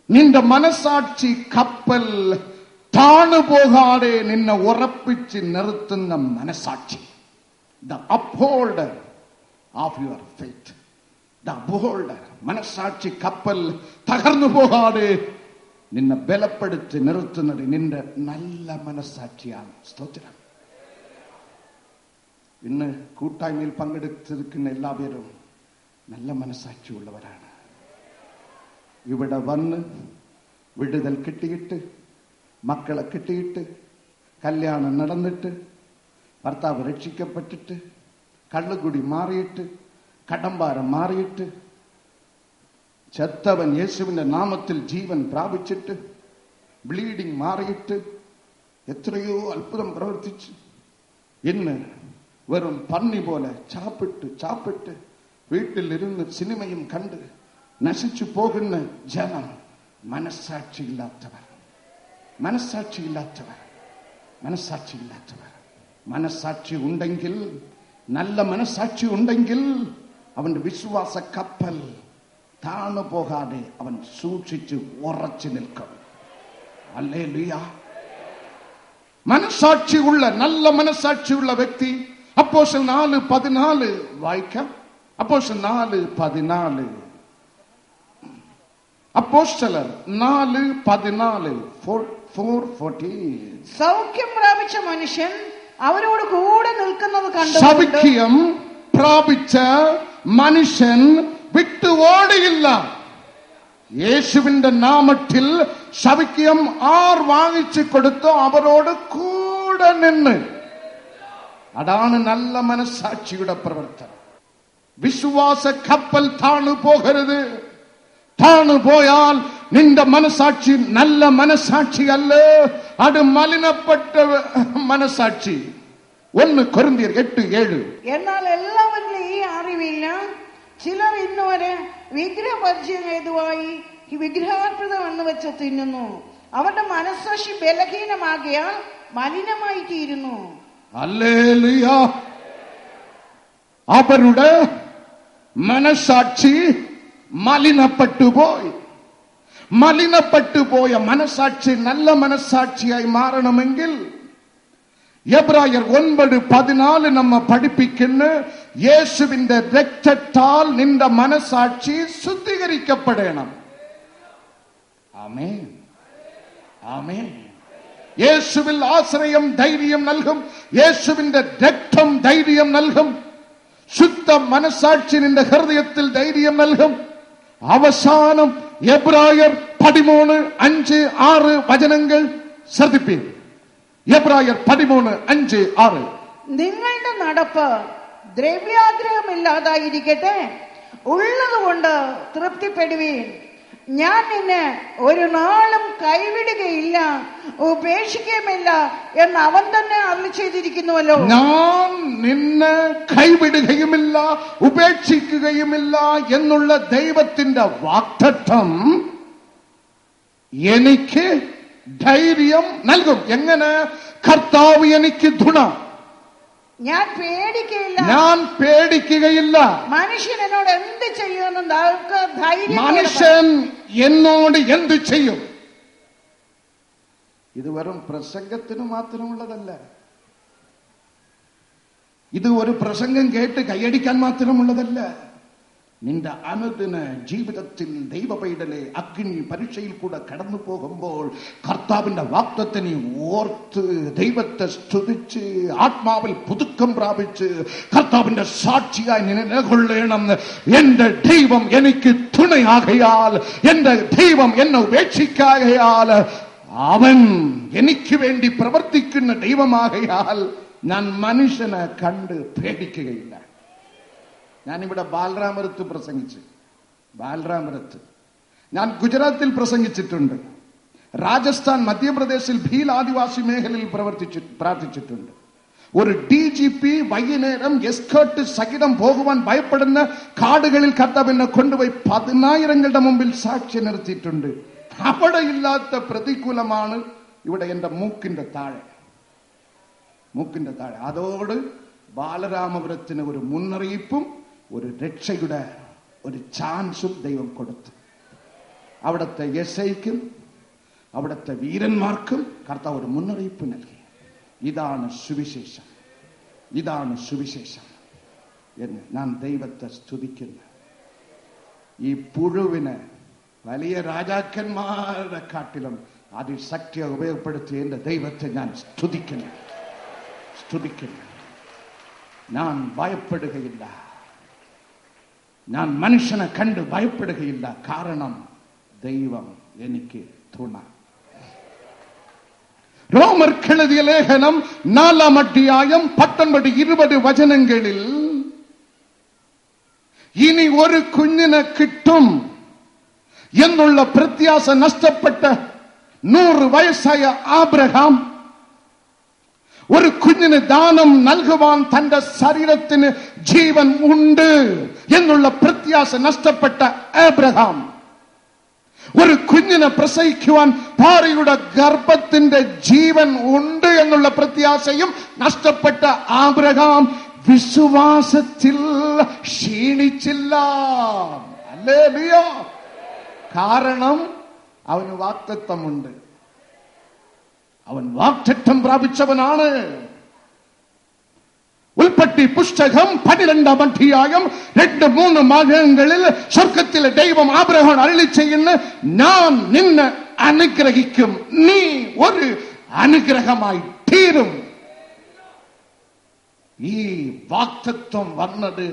നിന്റെ മനസാക്ഷി കപ്പൽ താണുപോകാതെ നിന്നെ ഉറപ്പിച്ച് നിർത്തുന്ന മനസാക്ഷി. The upholder of your faith. The upholder. മനസാക്ഷി കപ്പൽ തകർന്നു പോകാതെ നിന്നെ ബലപ്പെടുത്തി നിർത്തുന്നത് നിന്റെ നല്ല മനസാക്ഷിയാണ്. സ്തോത്രം. ഇന്ന് കൂട്ടായ്മയിൽ പങ്കെടുത്തിരിക്കുന്ന എല്ലാവരും നല്ല മനസാക്ഷിയുള്ളവരാണ്. ഇവിടെ വന്ന് വിടുതൽ കിട്ടിയിട്ട്, മക്കളെ കിട്ടിയിട്ട്, കല്യാണം നടന്നിട്ട്, ഭർത്താവ് രക്ഷിക്കപ്പെട്ടിട്ട്, കള്ളുകുടി മാറിയിട്ട്, കടമ്പാരം മാറിയിട്ട്, ചത്തവൻ യേശുവിന്റെ നാമത്തിൽ ജീവൻ പ്രാപിച്ചിട്ട്, ബ്ലീഡിംഗ് മാറിയിട്ട്, എത്രയോ അത്ഭുതം പ്രവർത്തിച്ച് ഇന്ന് വെറും പന്നി പോലെ ചാപ്പിട്ട് വീട്ടിലിരുന്ന് സിനിമയും കണ്ട് നശിച്ചു പോകുന്ന ജനം മനസ്സാക്ഷിയില്ലാത്തവർ. മനസ്സാക്ഷി ഉണ്ടെങ്കിൽ, നല്ല മനസ്സാക്ഷി ഉണ്ടെങ്കിൽ അവന്റെ വിശ്വാസ കപ്പൽ താണു പോകാതെ അവൻ സൂക്ഷിച്ച് ഉറച്ചു നിൽക്കും. ഹല്ലേലൂയ. മനസ്സാക്ഷിയുള്ള, നല്ല മനസ്സാക്ഷിയുള്ള വ്യക്തി അപ്പോസ്തലർ 4:14 വായിക്കാം. അപ്പോസ്തലർ 4:14. അപ്പോസ്തലർ 4:14. 4:14. സൗഖ്യം പ്രാപിച്ച മനുഷ്യൻ അവരോട് കൂടെ നിൽക്കുന്നത് കണ്ടു. സൗഖ്യം പ്രാപിച്ച മനുഷ്യൻ വിട്ടു ഓടിയില്ല. യേശുവിന്റെ നാമത്തിൽ സൗഖ്യം ആർ വാങ്ങിച്ചു കൊടുത്തോ അവരോട് കൂടെ നിന്ന്. അതാണ് നല്ല മനസാക്ഷിയുടെ പ്രവർത്തനം. വിശ്വാസ കപ്പൽ താണു പോകരുത്. താണു പോയാൽ നിന്റെ മനസാക്ഷി നല്ല മനസാക്ഷിയല്ല, അത് മലിനപ്പെട്ട മനസാക്ഷി. 1 കൊരിന്ത്യർ 8:7. എന്നാൽ എല്ലാവരിലും ഈ അറിവില്ല. ചിലർ ഇന്നുവരെ വിഗ്രഹപരിചയം ഹേതുവായി വിഗ്രഹാർപ്പിതം എന്ന് വെച്ച് തിന്നുന്നു. അവരുടെ മനസ്സാക്ഷി ബലഹീനമാകിയാൽ മലിനമായി തീരുന്നു. ഹല്ലേലൂയ. അവരുടെ മനസാക്ഷി മലിനപ്പെട്ടുപോയ മനസാക്ഷി നല്ല മനസാക്ഷിയായി മാറണമെങ്കിൽ എബ്രായർ 9:14 നമ്മെ പഠിപ്പിക്കുന്നു, യേശുവിന്റെ രക്തത്താൽ നിന്റെ മനസാക്ഷി ശുദ്ധീകരിക്കപ്പെടണം. ആമേൻ, ആമേൻ. യേശുവിൽ ആശ്രയം ധൈര്യം നൽകും. യേശുവിന്റെ രക്തം ധൈര്യം നൽകും. ശുദ്ധ മനസാക്ഷി നിന്റെ ഹൃദയത്തിൽ ധൈര്യം നൽകും. അവസാനം എബ്രായർ 13:5-6 വചനങ്ങൾ ശ്രദ്ധിപ്പിൻ. എബ്രായർ 13:5-6. നിങ്ങളുടെ നടപ്പ് ദ്രവ്യാഗ്രഹമില്ലാതായിരിക്കട്ടെ, ഉള്ളതുകൊണ്ട് തൃപ്തിപ്പെടുവീൻ. ഞാൻ നിന്നെ ഒരു നാളും കൈവിടുകയില്ല, ഉപേക്ഷിക്കുകയുമില്ല എന്ന് അവൻ തന്നെ അരുളി ചെയ്തിരിക്കുന്നുവല്ലോ. ഞാൻ നിന്നെ കൈവിടുകയുമില്ല, ഉപേക്ഷിക്കുകയുമില്ല എന്നുള്ള ദൈവത്തിന്റെ വാഗ്ദത്തം എനിക്ക് ധൈര്യം നൽകും. എങ്ങനെ? കർത്താവ് എനിക്ക് തുണ. ഞാൻ പേടിക്കുകയില്ല. ഞാൻ പേടിക്കുകയില്ല. മനുഷ്യൻ എന്നോട് എന്ത് ചെയ്യുമെന്ന് നമുക്ക് ധൈര്യം. മനുഷ്യൻ എന്നോട് എന്ത് ചെയ്യും? ഇത് വെറും പ്രസംഗത്തിന് മാത്രമുള്ളതല്ല. ഇത് ഒരു പ്രസംഗം കേട്ട് കൈയടിക്കാൻ മാത്രമുള്ളതല്ല. നിന്റെ അനുദിന ജീവിതത്തിൽ ദൈവ പൈതലെ അഗ്നി പരീക്ഷയിൽ കൂടെ കടന്നു പോകുമ്പോൾ കർത്താവിന്റെ വാഗ്ദത്തത്തെ ഓർത്ത് ദൈവത്തെ സ്തുതിച്ച് ആത്മാവിൽ പുതുക്കം പ്രാപിച്ച് കർത്താവിന്റെ സാക്ഷിയായി നിലകൊള്ളണം. എന്റെ ദൈവം എനിക്ക് തുണയാകയാൽ, എന്റെ ദൈവം എന്നെ ഉപേക്ഷിക്കാകയാൽ, അവൻ എനിക്ക് വേണ്ടി പ്രവർത്തിക്കുന്ന ദൈവമാകയാൽ ഞാൻ മനുഷ്യനെ കണ്ട് പേടിക്കുകയില്ല. ഞാനിവിടെ ബാലരാമപുരത്ത് പ്രസംഗിച്ചു. ബാലരാമപുരത്ത് ഞാൻ ഗുജറാത്തിൽ പ്രസംഗിച്ചിട്ടുണ്ട്. രാജസ്ഥാൻ, മധ്യപ്രദേശിൽ ഭീൽ ആദിവാസി മേഖലയിൽ പ്രാർത്ഥിച്ചിട്ടുണ്ട്. ഒരു DGP വൈകുന്നേരം എസ്കേർട്ട് സഹിതം പോകുവാൻ ഭയപ്പെടുന്ന കാടുകളിൽ കർത്താവിനെ കൊണ്ടുപോയി 10,000ങ്ങളുടെ മുമ്പിൽ സാക്ഷി നിർത്തിയിട്ടുണ്ട്. അവിടെ ഇല്ലാത്ത പ്രതികൂലമാണ് ഇവിടെ എന്റെ മൂക്കിന്റെ താഴെ. അതോട് ബാലരാമപുരത്തിന് ഒരു മുന്നറിയിപ്പും ഒരു രക്ഷയുടെ ഒരു ചാൻസും ദൈവം കൊടുത്തു. അവിടുത്തെ SIക്കും അവിടുത്തെ വീരന്മാർക്കും കർത്താവ് ഒരു മുന്നറിയിപ്പ് നൽകി. ഇതാണ് സുവിശേഷം, ഇതാണ് സുവിശേഷം എന്ന് ഞാൻ ദൈവത്തെ സ്തുതിക്കുന്നു. ഈ പുഴുവിന് വലിയ രാജാക്കന്മാരുടെ കാട്ടിലും അതിശക്തിയെ ഉപയോഗപ്പെടുത്തി എന്റെ ദൈവത്തെ ഞാൻ സ്തുതിക്കുന്നു. ഞാൻ ഭയപ്പെടുകയില്ല. ഞാൻ മനുഷ്യനെ കണ്ട് ഭയപ്പെടുകയില്ല. കാരണം ദൈവം എനിക്ക് തുണ. റോമർക്കെഴുതിയ ലേഖനം 4-ാം അധ്യായം 19-20 വചനങ്ങളിൽ ഇനി ഒരു കുഞ്ഞിനെ കിട്ടും എന്നുള്ള പ്രത്യാശ നഷ്ടപ്പെട്ട് 100 വയസ്സായ ആബ്രഹാം ഒരു കുഞ്ഞിന് ദാനം നൽകുവാൻ തന്റെ ശരീരത്തിന് ജീവൻ ഉണ്ട് എന്നുള്ള പ്രത്യാശ നഷ്ടപ്പെട്ട ആബ്രഹാം, ഒരു കുഞ്ഞിനെ പ്രസവിക്കുവാൻ ഭാര്യയുടെ ഗർഭത്തിന്റെ ജീവൻ ഉണ്ട് എന്നുള്ള പ്രത്യാശയും നഷ്ടപ്പെട്ട ആബ്രഹാം വിശ്വാസത്തിൽ ക്ഷീണിച്ചില്ല. ഹല്ലേലൂയ. കാരണം അവന് വാഗ്ദത്തമുണ്ട്. അവൻ വാഗ്ദത്തം പ്രാപിച്ചവനാണ്. ഉൽപ്പത്തി പുസ്തകം 12-ാം അധ്യായം 2-3 ഭാഗങ്ങളിൽ സ്വർഗത്തിലെ ദൈവം ആബ്രഹാം അരുളി ചെയ്യുന്ന, ഞാൻ നിന്നെ അനുഗ്രഹിക്കും, നീ ഒരു അനുഗ്രഹമായി തീരും. ഈ വാഗ്ദത്തം വന്നത്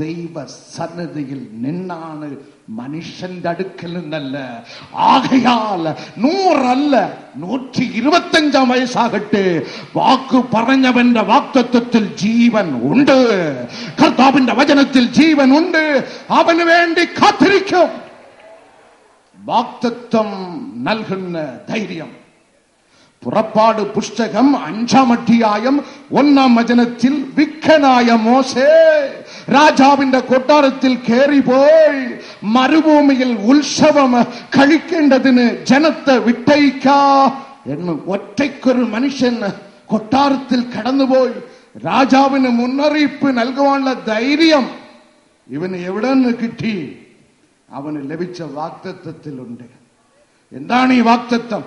ദൈവ സന്നിധിയിൽ നിന്നാണ്, മനുഷ്യന്റെ അടുക്കൽ നിന്നല്ല. ആകയാൽ 100 അല്ല 125 വയസ്സാകട്ടെ, വാക്ക് പറഞ്ഞവന്റെ വാഗ്ദത്തത്തിൽ ജീവൻ ഉണ്ട്. കർത്താവിന്റെ വചനത്തിൽ ജീവൻ ഉണ്ട്. അവന് വേണ്ടി കാത്തിരിക്കും. വാഗ്ദത്തം നൽകുന്ന ധൈര്യം. പുറപ്പാട് പുസ്തകം 5-ാം അധ്യായം 1-ാം വചനത്തിൽ വിക്കനായ മോശെ രാജാവിന്റെ കൊട്ടാരത്തിൽ കയറിപ്പോയി മരുഭൂമിയിൽ ഉത്സവം കഴിക്കേണ്ടതിന് ജനത്തെ വിട്ടയക്ക എന്ന് ഒറ്റയ്ക്കൊരു മനുഷ്യൻ കൊട്ടാരത്തിൽ കടന്നുപോയി. രാജാവിന് മുന്നറിയിപ്പ് നൽകുവാനുള്ള ധൈര്യം ഇവന് എവിടെ നിന്ന് കിട്ടി? അവന് ലഭിച്ച വാഗ്ദത്തത്തിലുണ്ട്. എന്താണ് ഈ വാഗ്ദത്തം?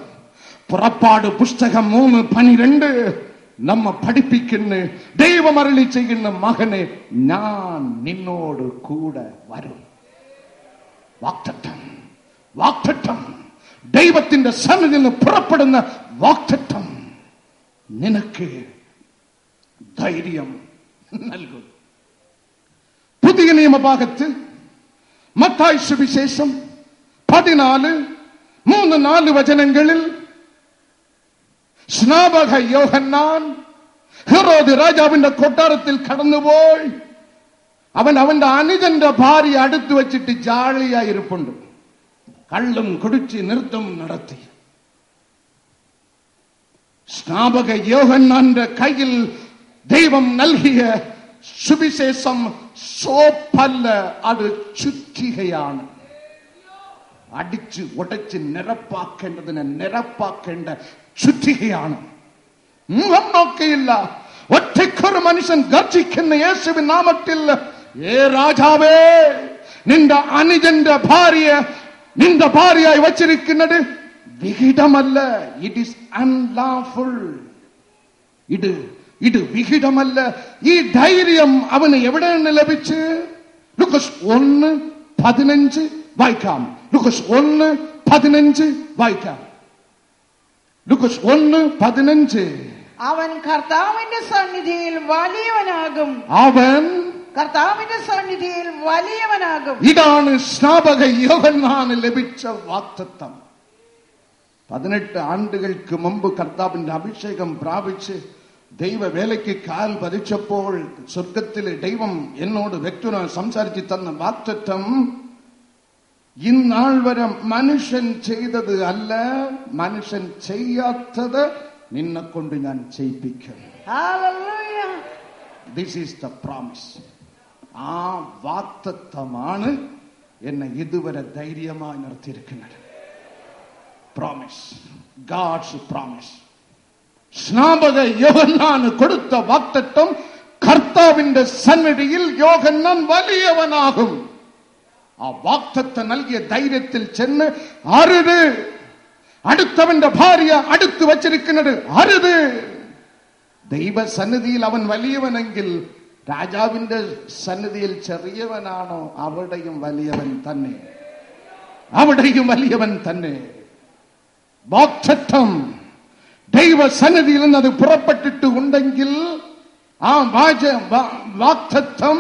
പുറപ്പാട് പുസ്തകം 3:12 നമ്മെ പഠിപ്പിക്കുന്ന, ദൈവം അരുളി ചെയ്യുന്ന, മകനെ ഞാൻ നിന്നോട് കൂടെ വരും. വാഗ്ദത്തം, വാഗ്ദത്തം, ദൈവത്തിന്റെ സന്നിധിയിൽ നിന്ന് പുറപ്പെടുന്ന വാഗ്ദത്തം നിനക്ക് ധൈര്യം നൽകും. പുതിയ നിയമഭാഗത്ത് മത്തായി സുവിശേഷം 14:3-4 വചനങ്ങളിൽ സ്നാപക യോഹന്നാൻ ഹെറോദ് രാജാവിന്റെ കൊട്ടാരത്തിൽ കടന്നുപോയി. അവന്റെ അനുജന്റെ ഭാര്യ അടുത്ത് വെച്ചിട്ട് ജാളിയായിരിപ്പുണ്ട്. കള്ളും കുടിച്ച് നൃത്തം നടത്തി. സ്നാപക യോഹന്നാന്റെ കയ്യിൽ ദൈവം നൽകിയ സുവിശേഷം സോപ്പല്ല, അത് ചുറ്റികയാണ്. അടിച്ച് ഉടച്ച് നിരപ്പാക്കേണ്ടതിനെ നിരപ്പാക്കേണ്ട ചുറ്റികയാണ്. മുഖം നോക്കിയില്ല. ഒറ്റയ്ക്കൊരു മനുഷ്യൻ ഗർജിക്കുന്ന യേശുവിൻ നാമത്തിൽ, ഏ രാജാവേ, നിന്റെ അനുജന്റെ ഭാര്യ നിന്റെ ഭാര്യയായി വച്ചിരിക്കുന്നത് വിഹിതമല്ല. It is unlawful. ഇത് വിഹിതമല്ല. ഈ ധൈര്യം അവന് എവിടെ നിന്ന് ലഭിച്ച്? ലൂക്കോസ് 1:15 വായിക്കാം. ലൂക്കോസ് 1:15 വായിക്കാം. ലൂക്കോസ് 1:15. അവൻ കർത്താവിന്റെ സന്നിധിയിൽ വലിയവനാകും. അവൻ കർത്താവിന്റെ സന്നിധിയിൽ വലിയവനാകും. ഇതാണ് സ്നാപക യോഹന്നാന് ലഭിച്ച വാഗ്ദത്തം. 18 ആണ്ടുകൾക്ക് മുമ്പ് കർത്താവിന്റെ അഭിഷേകം പ്രാപിച്ച് ദൈവവേലയ്ക്ക് കാൽ പതിച്ചപ്പോൾ സ്വർഗത്തിലെ ദൈവം എന്നോട് വ്യക്തമായി സംസാരിച്ച് തന്ന വാഗ്ദത്തം ഇന്നാൾ വരെ മനുഷ്യൻ ചെയ്തത് അല്ല, മനുഷ്യൻ ചെയ്യാത്തത് നിന്നെ കൊണ്ട് ഞാൻ ചെയ്യിപ്പിക്കും. This is the promise. ആ വാഗ്ദത്തമാണ് എന്നെ ഇതുവരെ ധൈര്യമായി നിർത്തിയിരിക്കുന്നത്. Promise, God's promise. സ്നാപക യോഹന്നാന് കൊടുത്ത വാഗ്ദത്തം, കർത്താവിന്റെ സന്നിധിയിൽ യോഹന്നാൻ വലിയവനാകും. ആ വാഗ്ദത്തം നൽകിയ ധൈര്യത്തിൽ ചെന്ന്, അരുത്, അടുത്തവന്റെ ഭാര്യ അടുത്ത് വച്ചിരിക്കുന്നത് അരുത്. ദൈവസന്നിധിയിൽ അവൻ വലിയവനെങ്കിൽ രാജാവിന്റെ സന്നിധിയിൽ ചെറിയവനാണോ? അവിടെയും വലിയവൻ തന്നെ, അവിടെയും വലിയവൻ തന്നെ. വാഗ്ദത്തം ദൈവസന്നിധിയിൽ നിന്ന് അത് പുറപ്പെട്ടിട്ട് ഉണ്ടെങ്കിൽ ആ വാഗ്ദത്തം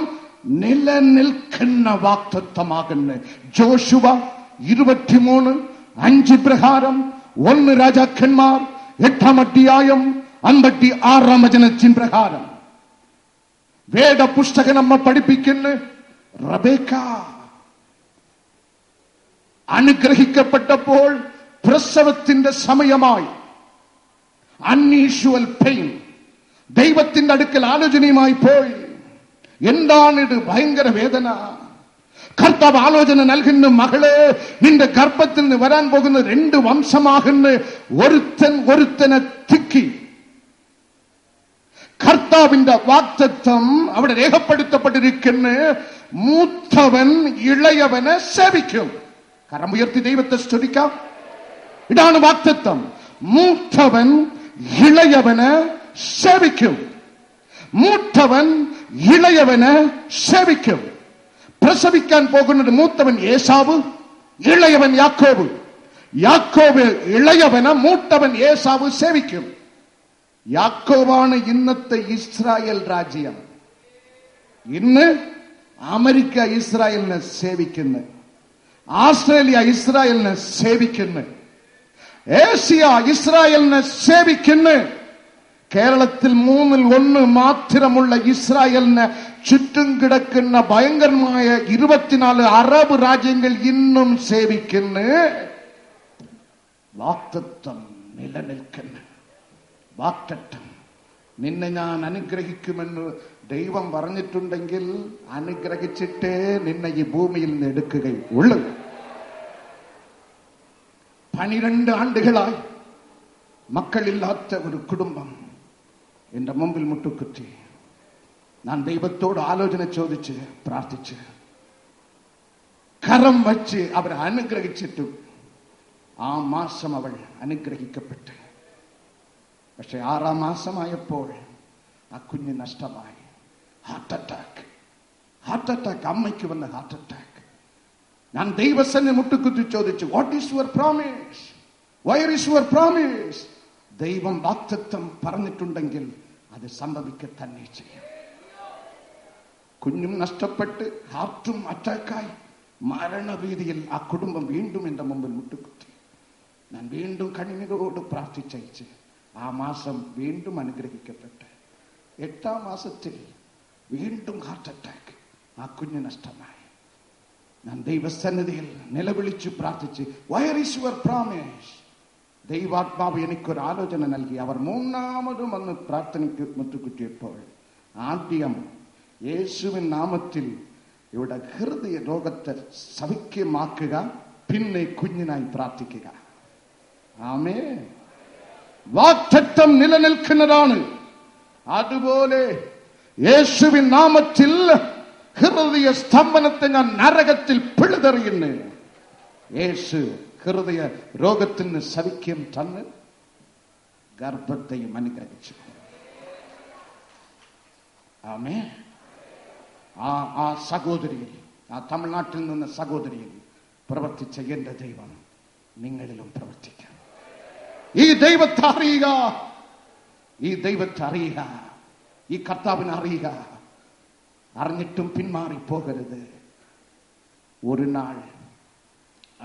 നിലനിൽക്കുന്ന വാഗ്ദത്തമാകുന്നു. ജോഷുവ 23:5 പ്രകാരം 1 രാജാക്കന്മാർ 8-ാം അധ്യായം 56-ാം വചനത്തിൻ പ്രകാരം വേദപുസ്തകം നമ്മെ പഠിപ്പിക്കുന്നു. റബേക്ക അനുഗ്രഹിക്കപ്പെട്ടപ്പോൾ പ്രസവത്തിന്റെ സമയമായി, അൺയൂഷ്വൽ പെയിൻ, ദൈവത്തിന്റെ അടുക്കൽ ആലോചനയുമായി പോയി. എന്താണിത്? ഭയങ്കര വേദന. കർത്താവ് ആലോചന നൽകുന്ന, മകളെ, നിന്റെ ഗർഭത്തിൽ നിന്ന് വരാൻ പോകുന്ന 2 വംശമാകുന്ന ഒരുത്തനെ തിക്കി. കർത്താവിന്റെ വാഗ്ദത്തം അവിടെ രേഖപ്പെടുത്തപ്പെട്ടിരിക്കുന്ന, മൂത്തവൻ ഇളയവനെ സേവിക്കും. കരം ഉയർത്തി ദൈവത്തെ സ്തുതിക്കാം. ഇതാണ് വാഗ്ദത്തം. മൂത്തവൻ ഇളയവന് സേവിക്കും. മൂത്തവൻ ഇളയവന് സേവിക്കും. പ്രസവിക്കാൻ പോകുന്നത് മൂത്തവൻ ഏസാവ്, ഇളയവൻ യാക്കോബ്. യാക്കോബ് ഇളയവന്, മൂത്തവൻ ഏസാവ് സേവിക്കും. യാക്കോബാണ് ഇന്നത്തെ ഇസ്രായേൽ രാജ്യം. ഇന്ന് അമേരിക്ക ഇസ്രായേലിനെ സേവിക്കുന്നു, ആസ്ട്രേലിയ ഇസ്രായേലിനെ സേവിക്കുന്നു, ഏഷ്യ ഇസ്രായേലിനെ സേവിക്കുന്നു. കേരളത്തിൽ 1/3 മാത്രമുള്ള ഇസ്രായേലിന് ചുറ്റും കിടക്കുന്ന ഭയങ്കരമായ 24 അറബ് രാജ്യങ്ങൾ ഇന്നും സേവിക്കുന്നു. വാഗ്ദത്തം നിലനിൽക്കുന്നു. വാഗ്ദത്തം, നിന്നെ ഞാൻ അനുഗ്രഹിക്കുമെന്ന് ദൈവം പറഞ്ഞിട്ടുണ്ടെങ്കിൽ അനുഗ്രഹിച്ചിട്ടേ നിന്നെ ഈ ഭൂമിയിൽ നിന്ന് എടുക്കുകയുള്ളൂ. 12 ആണ്ടുകളായി മക്കളില്ലാത്ത ഒരു കുടുംബം എന്റെ മുമ്പിൽ മുട്ടുകുത്തി. ഞാൻ ദൈവത്തോട് ആലോചന ചോദിച്ച് പ്രാർത്ഥിച്ച് കരം വച്ച് അവരെ അനുഗ്രഹിച്ചിട്ടും ആ മാസം അവൾ അനുഗ്രഹിക്കപ്പെട്ടു. പക്ഷെ 6-ാം മാസമായപ്പോൾ ആ കുഞ്ഞ് നഷ്ടമായി. ഹാർട്ട് അറ്റാക്ക്, അമ്മയ്ക്ക് വന്ന ഹാർട്ട് അറ്റാക്ക്. ഞാൻ ദൈവസന്നെ മുട്ടുകുത്തി ചോദിച്ചു, what is your promise? Wire is your promise? ദൈവം വാഗ്ദത്തം പറഞ്ഞിട്ടുണ്ടെങ്കിൽ അത് സംഭവിക്കുക തന്നെ ചെയ്യും. കുഞ്ഞും നഷ്ടപ്പെട്ട് ഹാർട്ടും അറ്റാക്കായി മരണഭീതിയിൽ ആ കുടുംബം വീണ്ടും എന്റെ മുമ്പിൽ മുട്ടുകുത്തി. ഞാൻ വീണ്ടും കണ്ണീരോട് പ്രാർത്ഥിച്ചയച്ച് ആ മാസം വീണ്ടും അനുഗ്രഹിക്കപ്പെട്ട് 8-ാം മാസത്തിൽ വീണ്ടും ഹാർട്ട് അറ്റാക്ക്. ആ കുഞ്ഞ് നഷ്ടമായി. ഞാൻ ദൈവസന്നിധിയിൽ നിലവിളിച്ചു പ്രാർത്ഥിച്ച്, വയർ ഈസ് യുവർ പ്രോമിസ്? ദൈവാത്മാവ് എനിക്കൊരു ആലോചന നൽകി. അവർ മൂന്നാമതും വന്ന് പ്രാർത്ഥനയ്ക്ക് മുട്ടുകുറ്റിയപ്പോൾ ആദ്യം യേശുവിൻ നാമത്തിൽ ഇവിടെ ഹൃദയ രോഗത്തെ സൗഖ്യമാക്കുക, പിന്നെ കുഞ്ഞിനായി പ്രാർത്ഥിക്കുക. ആമേൻ. വാഗ്ദത്തം നിലനിൽക്കുന്നതാണ്. അതുപോലെ യേശുവിൻ നാമത്തിൽ ഹൃദയ സ്തംഭനത്തെ ഞാൻ നരകത്തിൽ പിഴുതെറിയുന്നു. യേശു ഹൃദയ രോഗത്തിന് സൗഖ്യം തന്ന് ഗർഭത്തെയും അനുഗ്രഹിച്ചു. ആമേൻ. ആ സഹോദരിയിൽ, ആ തമിഴ്നാട്ടിൽ നിന്ന് സഹോദരിയിൽ പ്രവർത്തിച്ച എന്റെ ദൈവം നിങ്ങളിലും പ്രവർത്തിക്കാം. ഈ ദൈവത്തെ അറിയുക, ഈ ദൈവത്തെ അറിയുക, ഈ കർത്താവിനെ അറിയുക. അറിഞ്ഞിട്ടും പിന്മാറിപ്പോകരുത്. ഒരു നാൾ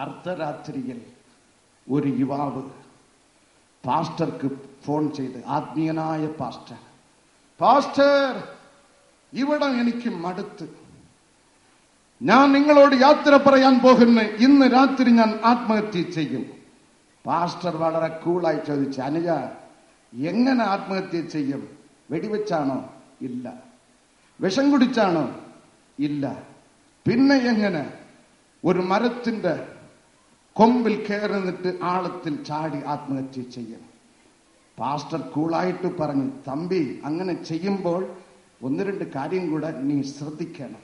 അർദ്ധരാത്രിയിൽ ഒരു യുവാവ് പാസ്റ്റർക്ക് ഫോൺ ചെയ്ത്, ആത്മീയനായ പാസ്റ്റർ, ഇവിടെ എനിക്ക് മടുത്ത്, ഞാൻ നിങ്ങളോട് യാത്ര പറയാൻ പോകുന്നു, ഇന്ന് രാത്രി ഞാൻ ആത്മഹത്യ ചെയ്യും. പാസ്റ്റർ വളരെ കൂളായി ചോദിച്ചു, അനുജ എങ്ങനെ ആത്മഹത്യ ചെയ്യും? വെടിവെച്ചാണോ? ഇല്ല. വിഷം കുടിച്ചാണോ? ഇല്ല. പിന്നെ എങ്ങനെ? ഒരു മരത്തിന്റെ കൊമ്പിൽ കയറിന്നിട്ട് ആഴത്തിൽ ചാടി ആത്മഹത്യ ചെയ്യും. പാസ്റ്റർ കൂളായിട്ട് പറഞ്ഞു, തമ്പി അങ്ങനെ ചെയ്യുമ്പോൾ ഒന്ന് രണ്ട് കാര്യം കൂടെ നീ ശ്രദ്ധിക്കണം.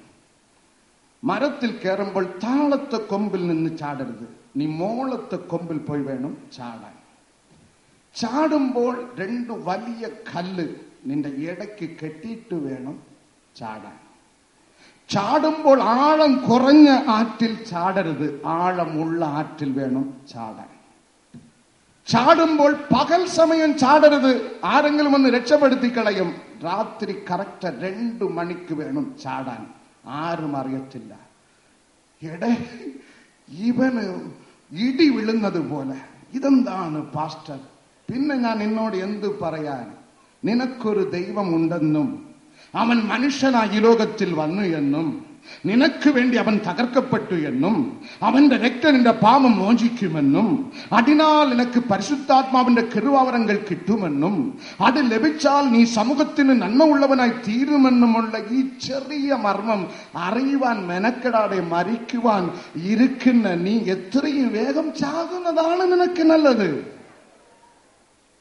മരത്തിൽ കയറുമ്പോൾ താഴത്തെ കൊമ്പിൽ നിന്ന് ചാടരുത്, നീ മോളത്തെ കൊമ്പിൽ പോയി വേണം ചാടാൻ. ചാടുമ്പോൾ രണ്ട് വലിയ കല്ല് നിന്റെ ഇടയ്ക്ക് കെട്ടിയിട്ട് വേണം ചാടാൻ. ചാടുമ്പോൾ ആഴം കുറഞ്ഞ ആറ്റിൽ ചാടരുത്, ആഴമുള്ള ആറ്റിൽ വേണം ചാടാൻ. ചാടുമ്പോൾ പകൽ സമയം ചാടരുത്, ആരെങ്കിലും ഒന്ന് രക്ഷപ്പെടുത്തി കളയും. രാത്രി കറക്റ്റ് 2 മണിക്ക് വേണം ചാടാൻ, ആരും അറിയത്തില്ല. ഇവന് ഇടി വീഴുന്നത് പോലെ. ഇതെന്താണ് പാസ്റ്റർ? പിന്നെ ഞാൻ നിന്നോട് എന്ത് പറയാൻ? നിനക്കൊരു ദൈവമുണ്ടെന്നും അവൻ മനുഷ്യനായി ഈ ലോകത്തിൽ വന്നു എന്നും നിനക്ക് വേണ്ടി അവൻ തകർക്കപ്പെട്ടു എന്നും അവന്റെ രക്തം നിന്റെ പാപം മോചിക്കുമെന്നും അതിനാൽ നിനക്ക് പരിശുദ്ധാത്മാവിന്റെ കൃപാവരങ്ങൾ കിട്ടുമെന്നും അത് ലഭിച്ചാൽ നീ സമൂഹത്തിന് നന്മ ഉള്ളവനായി തീരുമെന്നുമുള്ള ഈ ചെറിയ മർമ്മം അറിയുവാൻ മെനക്കെടാതെ മരിക്കുവാൻ ഇരിക്കുന്ന നീ എത്രയും വേഗം ചാകുന്നതാണ് നിനക്ക് നല്ലത്.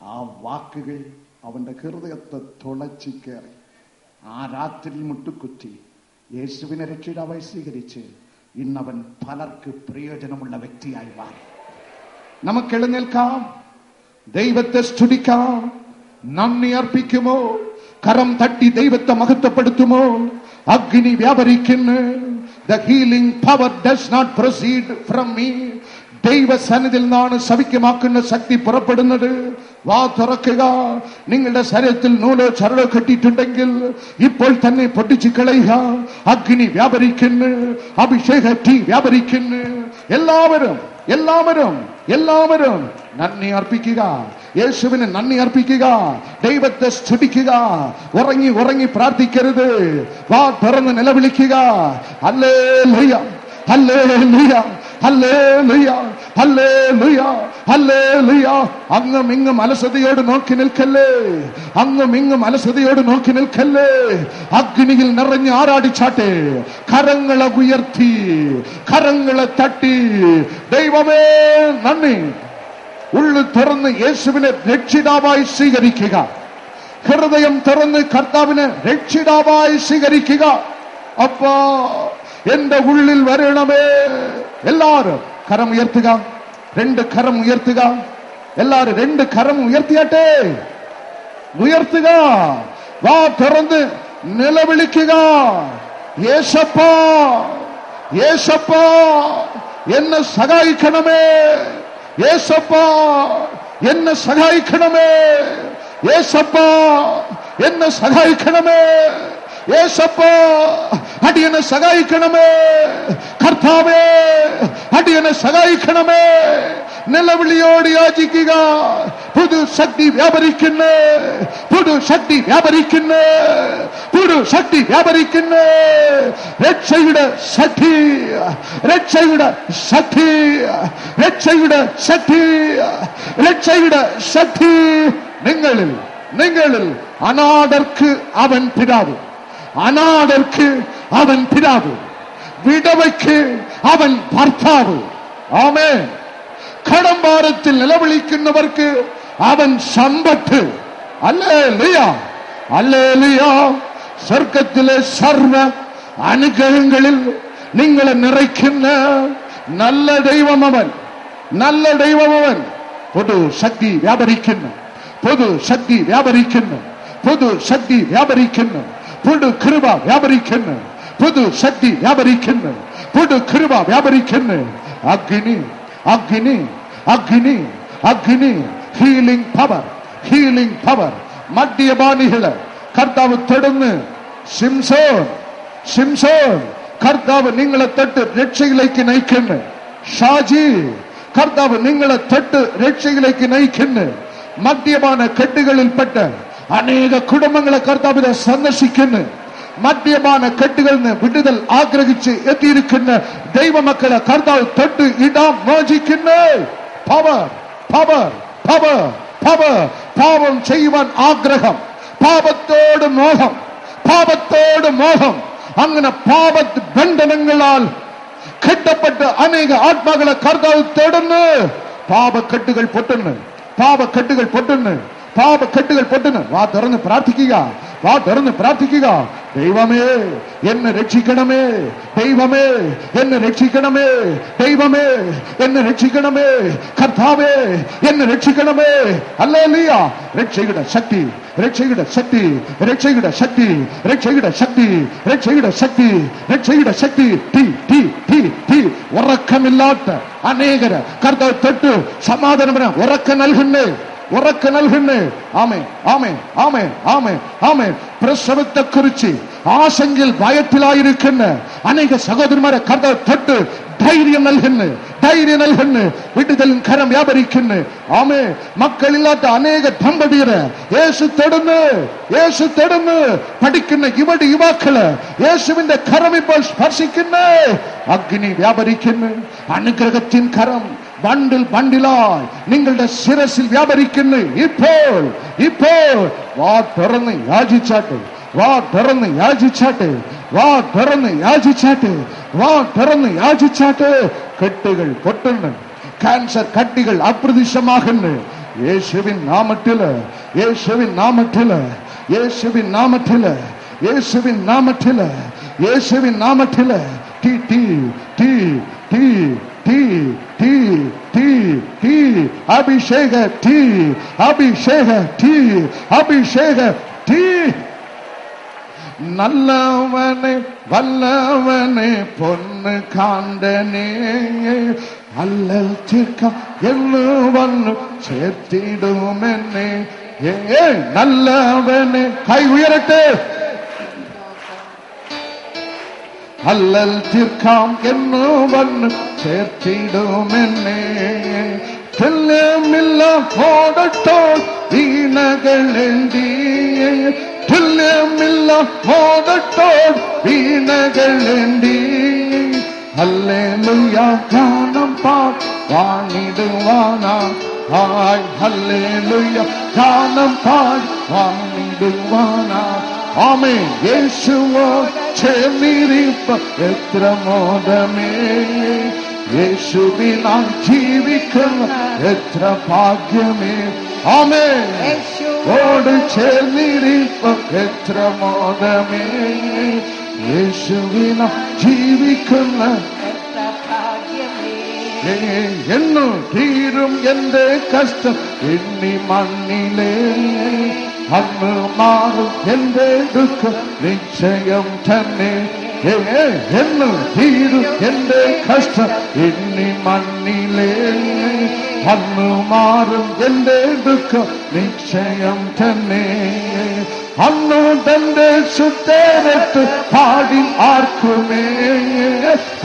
ആ വാക്കുകൾ അവന്റെ ഹൃദയത്തെ തുളച്ചു കയറി. ആ രാത്രി മുട്ടുകുത്തി യേശുവിനെ രക്ഷിതാവായി സ്വീകരിച്ച് ഇന്നവൻ പലർക്ക് പ്രയോജനമുള്ള വ്യക്തിയായി മാറി. നമുക്ക് എഴുന്നേൽക്കാം, ദൈവത്തെ സ്തുതിക്കാം, നന്ദി അർപ്പിക്കുമോ, കരം തട്ടി ദൈവത്തെ മഹത്വപ്പെടുത്തുമോ? അഗ്നി വ്യാപരിക്കുന്നു. The healing power does not proceed from me. ദൈവസന്നിധിയിൽ നിന്നാണ് സൗഖ്യമാക്കുന്ന ശക്തി പുറപ്പെടുന്നത്. വാ തുറക്കുക. നിങ്ങളുടെ ശരീരത്തിൽ നൂലോ ചരടോ കെട്ടിയിട്ടുണ്ടെങ്കിൽ ഇപ്പോൾ തന്നെ പൊട്ടിച്ചു കളയുക. അഗ്നി വ്യാപരിക്കുന്നു, അഭിഷേക തീ വ്യാപരിക്കുന്നു. എല്ലാവരും എല്ലാവരും എല്ലാവരും നന്ദി അർപ്പിക്കുക. യേശുവിന് നന്ദി അർപ്പിക്കുക. ദൈവത്തെ സ്തുതിക്കുക. ഉറങ്ങി ഉറങ്ങി പ്രാർത്ഥിക്കരുത്. വാ തുറന്ന് നിലവിളിക്കുക. Hallelujah, hallelujah, hallelujah, hallelujah, hallelujah. അങ്ങും ഇങ്ങും അലസതയോട് നോക്കി നിൽക്കല്ലേ, അങ്ങും ഇങ്ങും അലസതയോട് നോക്കി നിൽക്കല്ലേ. അഗ്നിയിൽ നിറഞ്ഞ് ആരാടിച്ചാട്ടെ. കരങ്ങളെ ഉയർത്തി, കരങ്ങളെ തട്ടി ദൈവമേ നന്ദി. ഉള്ളു തുറന്ന് യേശുവിനെ രക്ഷിതാവായി സ്വീകരിക്കുക. ഹൃദയം തുറന്ന് കർത്താവിനെ രക്ഷിതാവായി സ്വീകരിക്കുക. അപ്പാ എന്റെ ഉള്ളിൽ വരണമേ. എല്ലാവരും കരം ഉയർത്തുക. 2 കരം ഉയർത്തുക. എല്ലാവരും 2 കരം ഉയർത്തിയാട്ടെ. ഉയർത്തുക. വാ തുറന്ന് നിലവിളിക്കുക. യേശപ്പാ, യേശപ്പാ എന്നെ സഹായിക്കണമേ. യേശപ്പാ എന്നെ സഹായിക്കണമേ. യേശപ്പാ എന്നെ സഹായിക്കണമേ. യേശപ്പാ അടിയനെ സഹായിക്കണമേ. കർത്താവേ അടിയനെ സഹായിക്കണമേ. നിലവിളിയോട് യാചിക്കുക. പുതു ശക്തി വ്യാപരിക്കുന്നു, പുതു ശക്തി വ്യാപരിക്കുന്നു, പുതു ശക്തി വ്യാപരിക്കുന്നു. രക്ഷയുടെ ശക്തി, രക്ഷയുടെ ശക്തി, രക്ഷയുടെ ശക്തി, രക്ഷയുടെ ശക്തി നിങ്ങളിൽ, നിങ്ങളിൽ. അനാഥർക്ക് അവൻ പിതാവ്, അനാഥർക്ക് അവൻ പിതാവ്, വിധവയ്ക്ക് അവൻ ഭർത്താവ്. ആമേൻ. കടംഭാരത്തിൽ നിലവിളിക്കുന്നവർക്ക് അവൻ സമ്പത്ത്. Hallelujah, hallelujah. സ്വർഗത്തിലെ സർവ അനുഗ്രഹങ്ങളിൽ നിങ്ങളെ നിറയ്ക്കുന്ന നല്ല ദൈവം അവൻ, നല്ല ദൈവം അവൻ. പൊതു ശക്തി വ്യാപരിക്കുന്നു, പൊതു ശക്തി വ്യാപരിക്കുന്നു, പൊതു ശക്തി വ്യാപരിക്കുന്നു, പൊതു കൃപ വ്യാപരിക്കുന്നു, പൊതു ശക്തി വ്യാപരിക്കുന്നു, പൊതു കൃപ വ്യാപരിക്കുന്നു. അഗ്നി, അഗ്നി, അഗ്നി, അഗ്നി. Healing power, healing power. മദ്യപാനികള് കർത്താവ് തൊടുന്ന്. ശിംസോൻ, ശിംസോൻ, കർത്താവ് നിങ്ങളെ തൊട്ട് രക്ഷയിലേക്ക് നയിക്കുന്നു. ഷാജി, കർത്താവ് നിങ്ങളെ തൊട്ട് രക്ഷയിലേക്ക് നയിക്കുന്നു. മദ്യപാന കെട്ടുകളിൽപ്പെട്ട് അനേക കുടുംബങ്ങളെ കർത്താവിനെ സന്ദർശിക്കുന്നു. മദ്യപാന കെട്ടുകളിൽ നിന്ന് വിടുതൽ ആഗ്രഹിച്ച് എത്തിയിരിക്കുന്ന ദൈവമക്കളെ കർത്താവ് തൊട്ട് ഇടാം മോചിക്കുന്നു. Power, power, power, power. പാപം ചെയ്യുവാൻ ആഗ്രഹം, പാപത്തോട് മോഹം, പാപത്തോട് മോഹം. അങ്ങനെ പാപ ബന്ധനങ്ങളാൽ കെട്ടപ്പെട്ട് അനേക ആത്മാക്കളെ കർത്താവ് തൊടുന്നു. പാപക്കെട്ടുകൾ പൊട്ടുന്നു, പാപക്കെട്ടുകൾ പൊട്ടുന്നു, പാപക്കെട്ടുകൾ പൊട്ടുന്നു. വാ തുറന്ന് പ്രാർത്ഥിക്കുക, വാ തുറന്ന് പ്രാർത്ഥിക്കുക. ദൈവമേ എന്നെ രക്ഷിക്കണമേ, ദൈവമേ എന്നെ രക്ഷിക്കണമേ, ദൈവമേ എന്നെ രക്ഷിക്കണമേ, കർത്താവേ എന്നെ രക്ഷിക്കണമേ. ഹല്ലേലൂയ. രക്ഷയുടെ ശക്തി, രക്ഷയുടെ ശക്തി, രക്ഷയുടെ ശക്തി, രക്ഷയുടെ ശക്തി, രക്ഷയുടെ ശക്തി, രക്ഷയുടെ ശക്തി. തീ, തീ, തീ, തീ. ഉറക്കമില്ലാത്ത അനേകര് കർത്താവ് തൊട്ട് സമാധാനം ഉറക്കം നൽകുന്നേ, ഉറക്കം നൽകുന്നേ. ആമേൻ, ആമേൻ, ആമേൻ, ആമേൻ, ആമേൻ. പ്രസവത്തെ കുറിച്ച് ആശങ്കയിൽ ഭയത്തിലായിരിക്കുന്ന അനേക സഹോദരന്മാരെ കർത്താവ് തൊട്ട് ധൈര്യം നൽകുന്നു, ധൈര്യം നൽകുന്നു. വിടുതലും കരം വ്യാപരിക്കുന്നു. ആമേ. മക്കളില്ലാത്ത അനേക ദമ്പതിയര് യേശു തൊടുന്നു, യേശു തൊടുന്നു. പഠിക്കുന്ന ഇവിടെ യുവാക്കള് യേശുവിന്റെ കരം ഇപ്പോൾ സ്പർശിക്കുന്നു. അഗ്നി വ്യാപരിക്കുന്നു. അനുഗ്രഹത്തിൻ കരം ബണ്ടിൽ ബണ്ടിലായി നിങ്ങളുടെ ശിരസിൽ വ്യാപരിക്കുന്നു. ഇപ്പോൾ, ഇപ്പോൾ വാ തുറന്ന് യാചിച്ചാട്ടെ, വാ തുറന്ന് യാചിച്ചാട്ടെ, വാ തുറന്ന് യാചിച്ചാട്ടെ, വാ തുറന്ന് യാചിച്ചാട്ടെ. കെട്ടുകൾ പൊട്ടുന്നു, ക്യാൻസർ കട്ടികൾ അപ്രത്യക്ഷമാകുന്നു. യേശുവിൻ നാമത്തില്, യേശുവിൻ നാമത്തില്, യേശുവിൻ നാമത്തില്, യേശുവിൻ നാമത്തില്, യേശുവിൻ നാമത്തില്. തീ, തീ, തീ, തീ, തീ, തീ, തീ, തീ. അഭിഷേക തീ, അഭിഷേക തീ, അഭിഷേക തീ. നല്ലവനെ വല്ലവനെ പൊന്ന് കാണ്ടനെ അല്ലൽ തീർക്ക എന്ന് വന്നു ചേർത്തിടുമെന്നെ. നല്ലവനെ കൈ ഉയരട്ടെ. അല്ലൽ തീർക്കാം എന്ന് വന്ന് ചേർത്തിടുമെന്നെ. തുല്യമില്ല ഓടട്ടോ വീണകളേന്തി, തുല്യമില്ല ഓടട്ടോ വീണകളേന്തി. ഹല്ലേലൂയ ഗാനം പാടിടുവാനാ, ഹായ് ഹല്ലേലൂയ ഗാനം പാടിടുവാനാ. ആമേൻ. യേശുവോ ചേർന്നിരിപ്പ എത്ര മോദമേ, യേശുവിനാൽ ജീവിക്കുന്ന എത്ര ഭാഗ്യമേ. ആമേൻ. ഓട് ചേർന്നിരിപ്പ എത്ര മോദമേ, യേശുവിനാൽ ജീവിക്കുന്ന എത്ര ഭാഗ്യമേ. എന്നു തീരും എന്റെ കഷ്ടം എണ്ണി മണ്ണിലേ, അന്ന് മാറും എന്റെ ദുഃഖം നിശ്ചയം തന്നെ. എന്ന് തീരും എന്റെ കഷ്ടം എണ്ണി മണ്ണിലേ, അന്ന് മാറും എന്റെ ദുഃഖം നിശ്ചയം തന്നെ. അന്നു തന്റെ ശുദ്ധരത്ത് പാടി ആർക്കുമേ,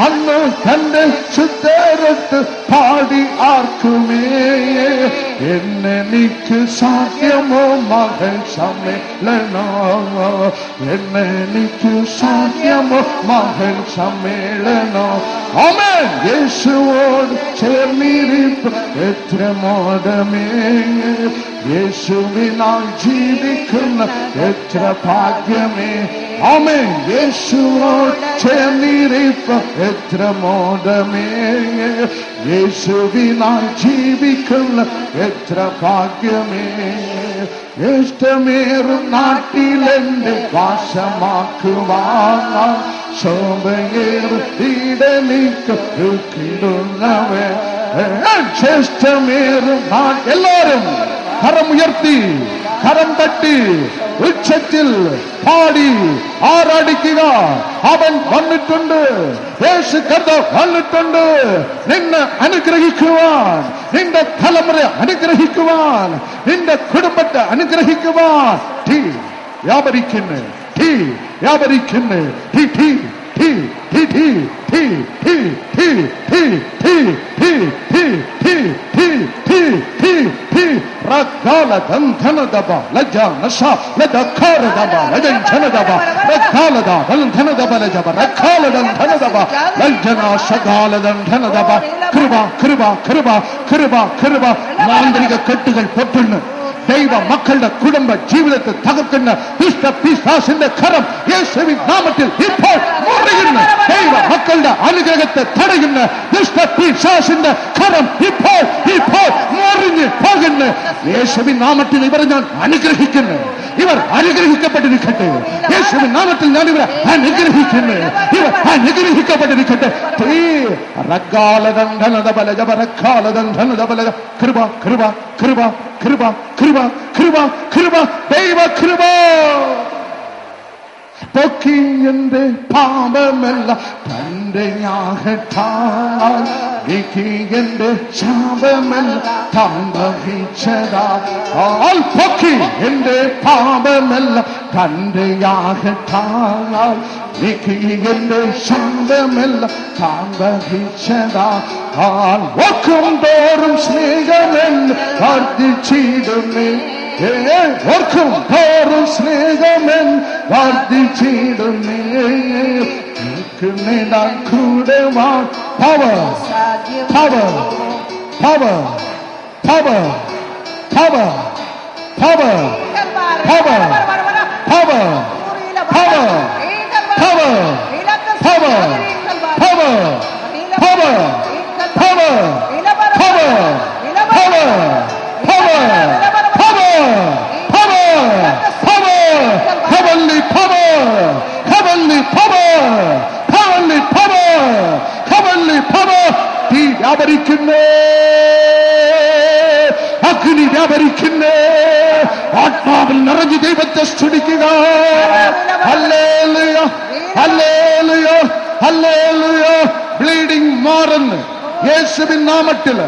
അന്നു തന്റെ ശുദ്ധരത്ത് പാടി ആർക്കും നടക്കുമേ. എന്നെനിക്ക് സാധ്യമോ മകൻ സമ്മേളനോ, എന്നെനിക്ക് സാധ്യമോ മകൻ സമ്മേളനോ. ആമേൻ. യേശുവോട് ചേർന്നിരിപ്പ് എത്ര മോദമേ, യേശുവിനാൽ ജീവിക്കുന്ന എത്ര ഭാഗ്യമേ. ആമേൻ. യേശുവോട് ചേർന്നിരിപ്പ് എത്ര മോദമേ, യേശുവിനാൽ ജീവിക്കുന്ന എത്ര ഭാഗ്യമേ. ഇഷ്ടമേറും നാട്ടിലെന്റെ വാസമാക്കുവാൻ ശോഭയേറിടുന്നവൻ. ശ്രേഷ്ഠമേറും എല്ലാവരും കരം ഉയർത്തി കരം തട്ടി ഉച്ചത്തിൽ പാടി ആരാധിക്കുക. അവൻ വന്നിട്ടുണ്ട്, യേശു കർത്താവ് വന്നിട്ടുണ്ട് നിന്നെ അനുഗ്രഹിക്കുവാൻ, നിന്റെ തലമുറ അനുഗ്രഹിക്കുവാൻ, നിന്റെ കുടുംബത്തെ അനുഗ്രഹിക്കുവാൻ. തീ വ്യാപരിക്കുന്നു, തീ വ്യാപരിക്കുന്നു. തീ തീ തീ തീ തീ തീ തീ തീ തീ തീ തീ തീ തീ തീ തീ തീ തീ റക്കാല ധനദബ ലജ നശ ലദഖാര ദബ ലജൻ ധനദബ റക്കാലദ ധനദബ ലജബ റക്കാല ധനദബ ലജന സകാല ധനദബ. കൃപ കൃപ കൃപ കൃപ കൃപ. മാന്ത്രിക കെട്ടുകൾ പൊട്ടുന്നു. ദൈവ മക്കളുടെ കുടുംബ ജീവിതത്തെ തകർക്കുന്ന ദുഷ്ടപിശാചിന്റെ കരം യേശുവിൻ നാമത്തിൽ ഇപ്പോൾ മുറിയുന്നു. ദൈവ മക്കളുടെ അനുഗ്രഹത്തെ തടയുന്ന ദുഷ്ടപിശാചിന്റെ കരം ഇപ്പോൾ ഇപ്പോൾ മുറിഞ്ഞു പോകുന്നു. യേശുവിൻ നാമത്തിൽ ഇവരെ ഞാൻ അനുഗ്രഹിക്കുന്നു. ഇവർ അനുഗ്രഹിക്കപ്പെട്ടിരിക്കട്ടെ. യേശുവിൻ നാമത്തിൽ ഞാൻ ഇവരെ അനുഗ്രഹിക്കുന്നു. ഇവർ അനുഗ്രഹിക്കപ്പെട്ടിരിക്കട്ടെ. കൃപ കൃപ കൃപ കൃപ കൃപ കൃപ കൃപ ദൈവ കൃപ. പൊക്കി എന്റെ പാപമല്ല തന്റെ യാഗത്താൽ, എന്റെ ശാപമല്ല സംഭവിച്ചതാൽ. പൊക്കി എന്റെ പാപമല്ല തന്റെ യാഗത്താൽ, എന്റെ ശാപമല്ല സംഭവിച്ചതാൽ. ഓർക്കും തോറും സ്നേഹമെന്ന് വർദ്ധിച്ചിടുന്നേ, ഓർക്കും തോറും സ്നേഹമെന്ന് വർദ്ധിച്ചിടുന്നേ. നേടാൻ കൂടെ വാ. Power power power power power power power power power power, power, power, power, power, power, power, power, power, power, power, heavenly power, heavenly power, heavenly power, heavenly power. തീ വ്യാപരിക്കുന്നേ, അഗ്നി വ്യാപരിക്കുന്നേ. ആത്മാവിൽ നിറഞ്ഞ് ദൈവത്തെ സ്തുതിക്കുക. Hallelujah, hallelujah, hallelujah. ബ്ലീഡിംഗ് മാറുന്നു യേശുവിൻ നാമത്തിൽ.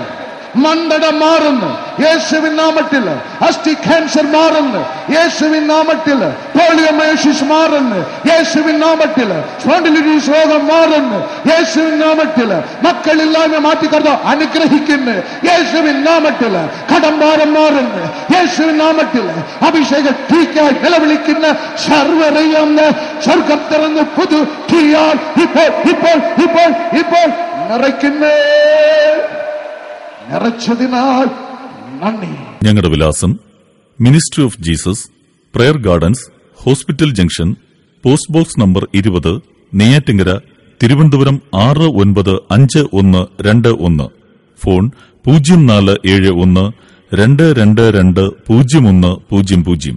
മണ്ഡട മാറുന്നു യേശുവിൻ നാമത്തിൽ. അസ്ഥി ക്യാൻസർ മാറുന്നു യേശുവിൻ നാമത്തിൽ. പോളിയോമൈലിസ് മാറുന്നു യേശുവിൻ നാമത്തിൽ. സ്പോണ്ടിലൈറ്റിസ് രോഗം മാറുന്നു യേശുവിൻ നാമത്തിൽ. മക്കളില്ലായ്മ മാറ്റിക്കർത്താവ് അനുഗ്രഹിക്കുന്നു യേശുവിൻ നാമത്തിൽ. കടംഭാരം മാറുന്നു യേശുവിൻ നാമത്തിൽ. അഭിഷേക തീക്കായി നിലവിളിക്കുന്ന സർവ്വറിയുന്ന സ്വർഗം തുറന്ന് പുതു തീയാൽ ഇപ്പോൾ ഇപ്പോൾ ഇപ്പോൾ ഇപ്പോൾ നിറയ്ക്കുന്നേ. നിറച്ചതിനാൽ നന്ദി. ഞങ്ങളുടെ വിലാസം: ministry of Jesus, prayer gardens, hospital junction, post box number 20, Neyyattinkara, Thiruvananthapuram 695121. Phone 0471 222 0100.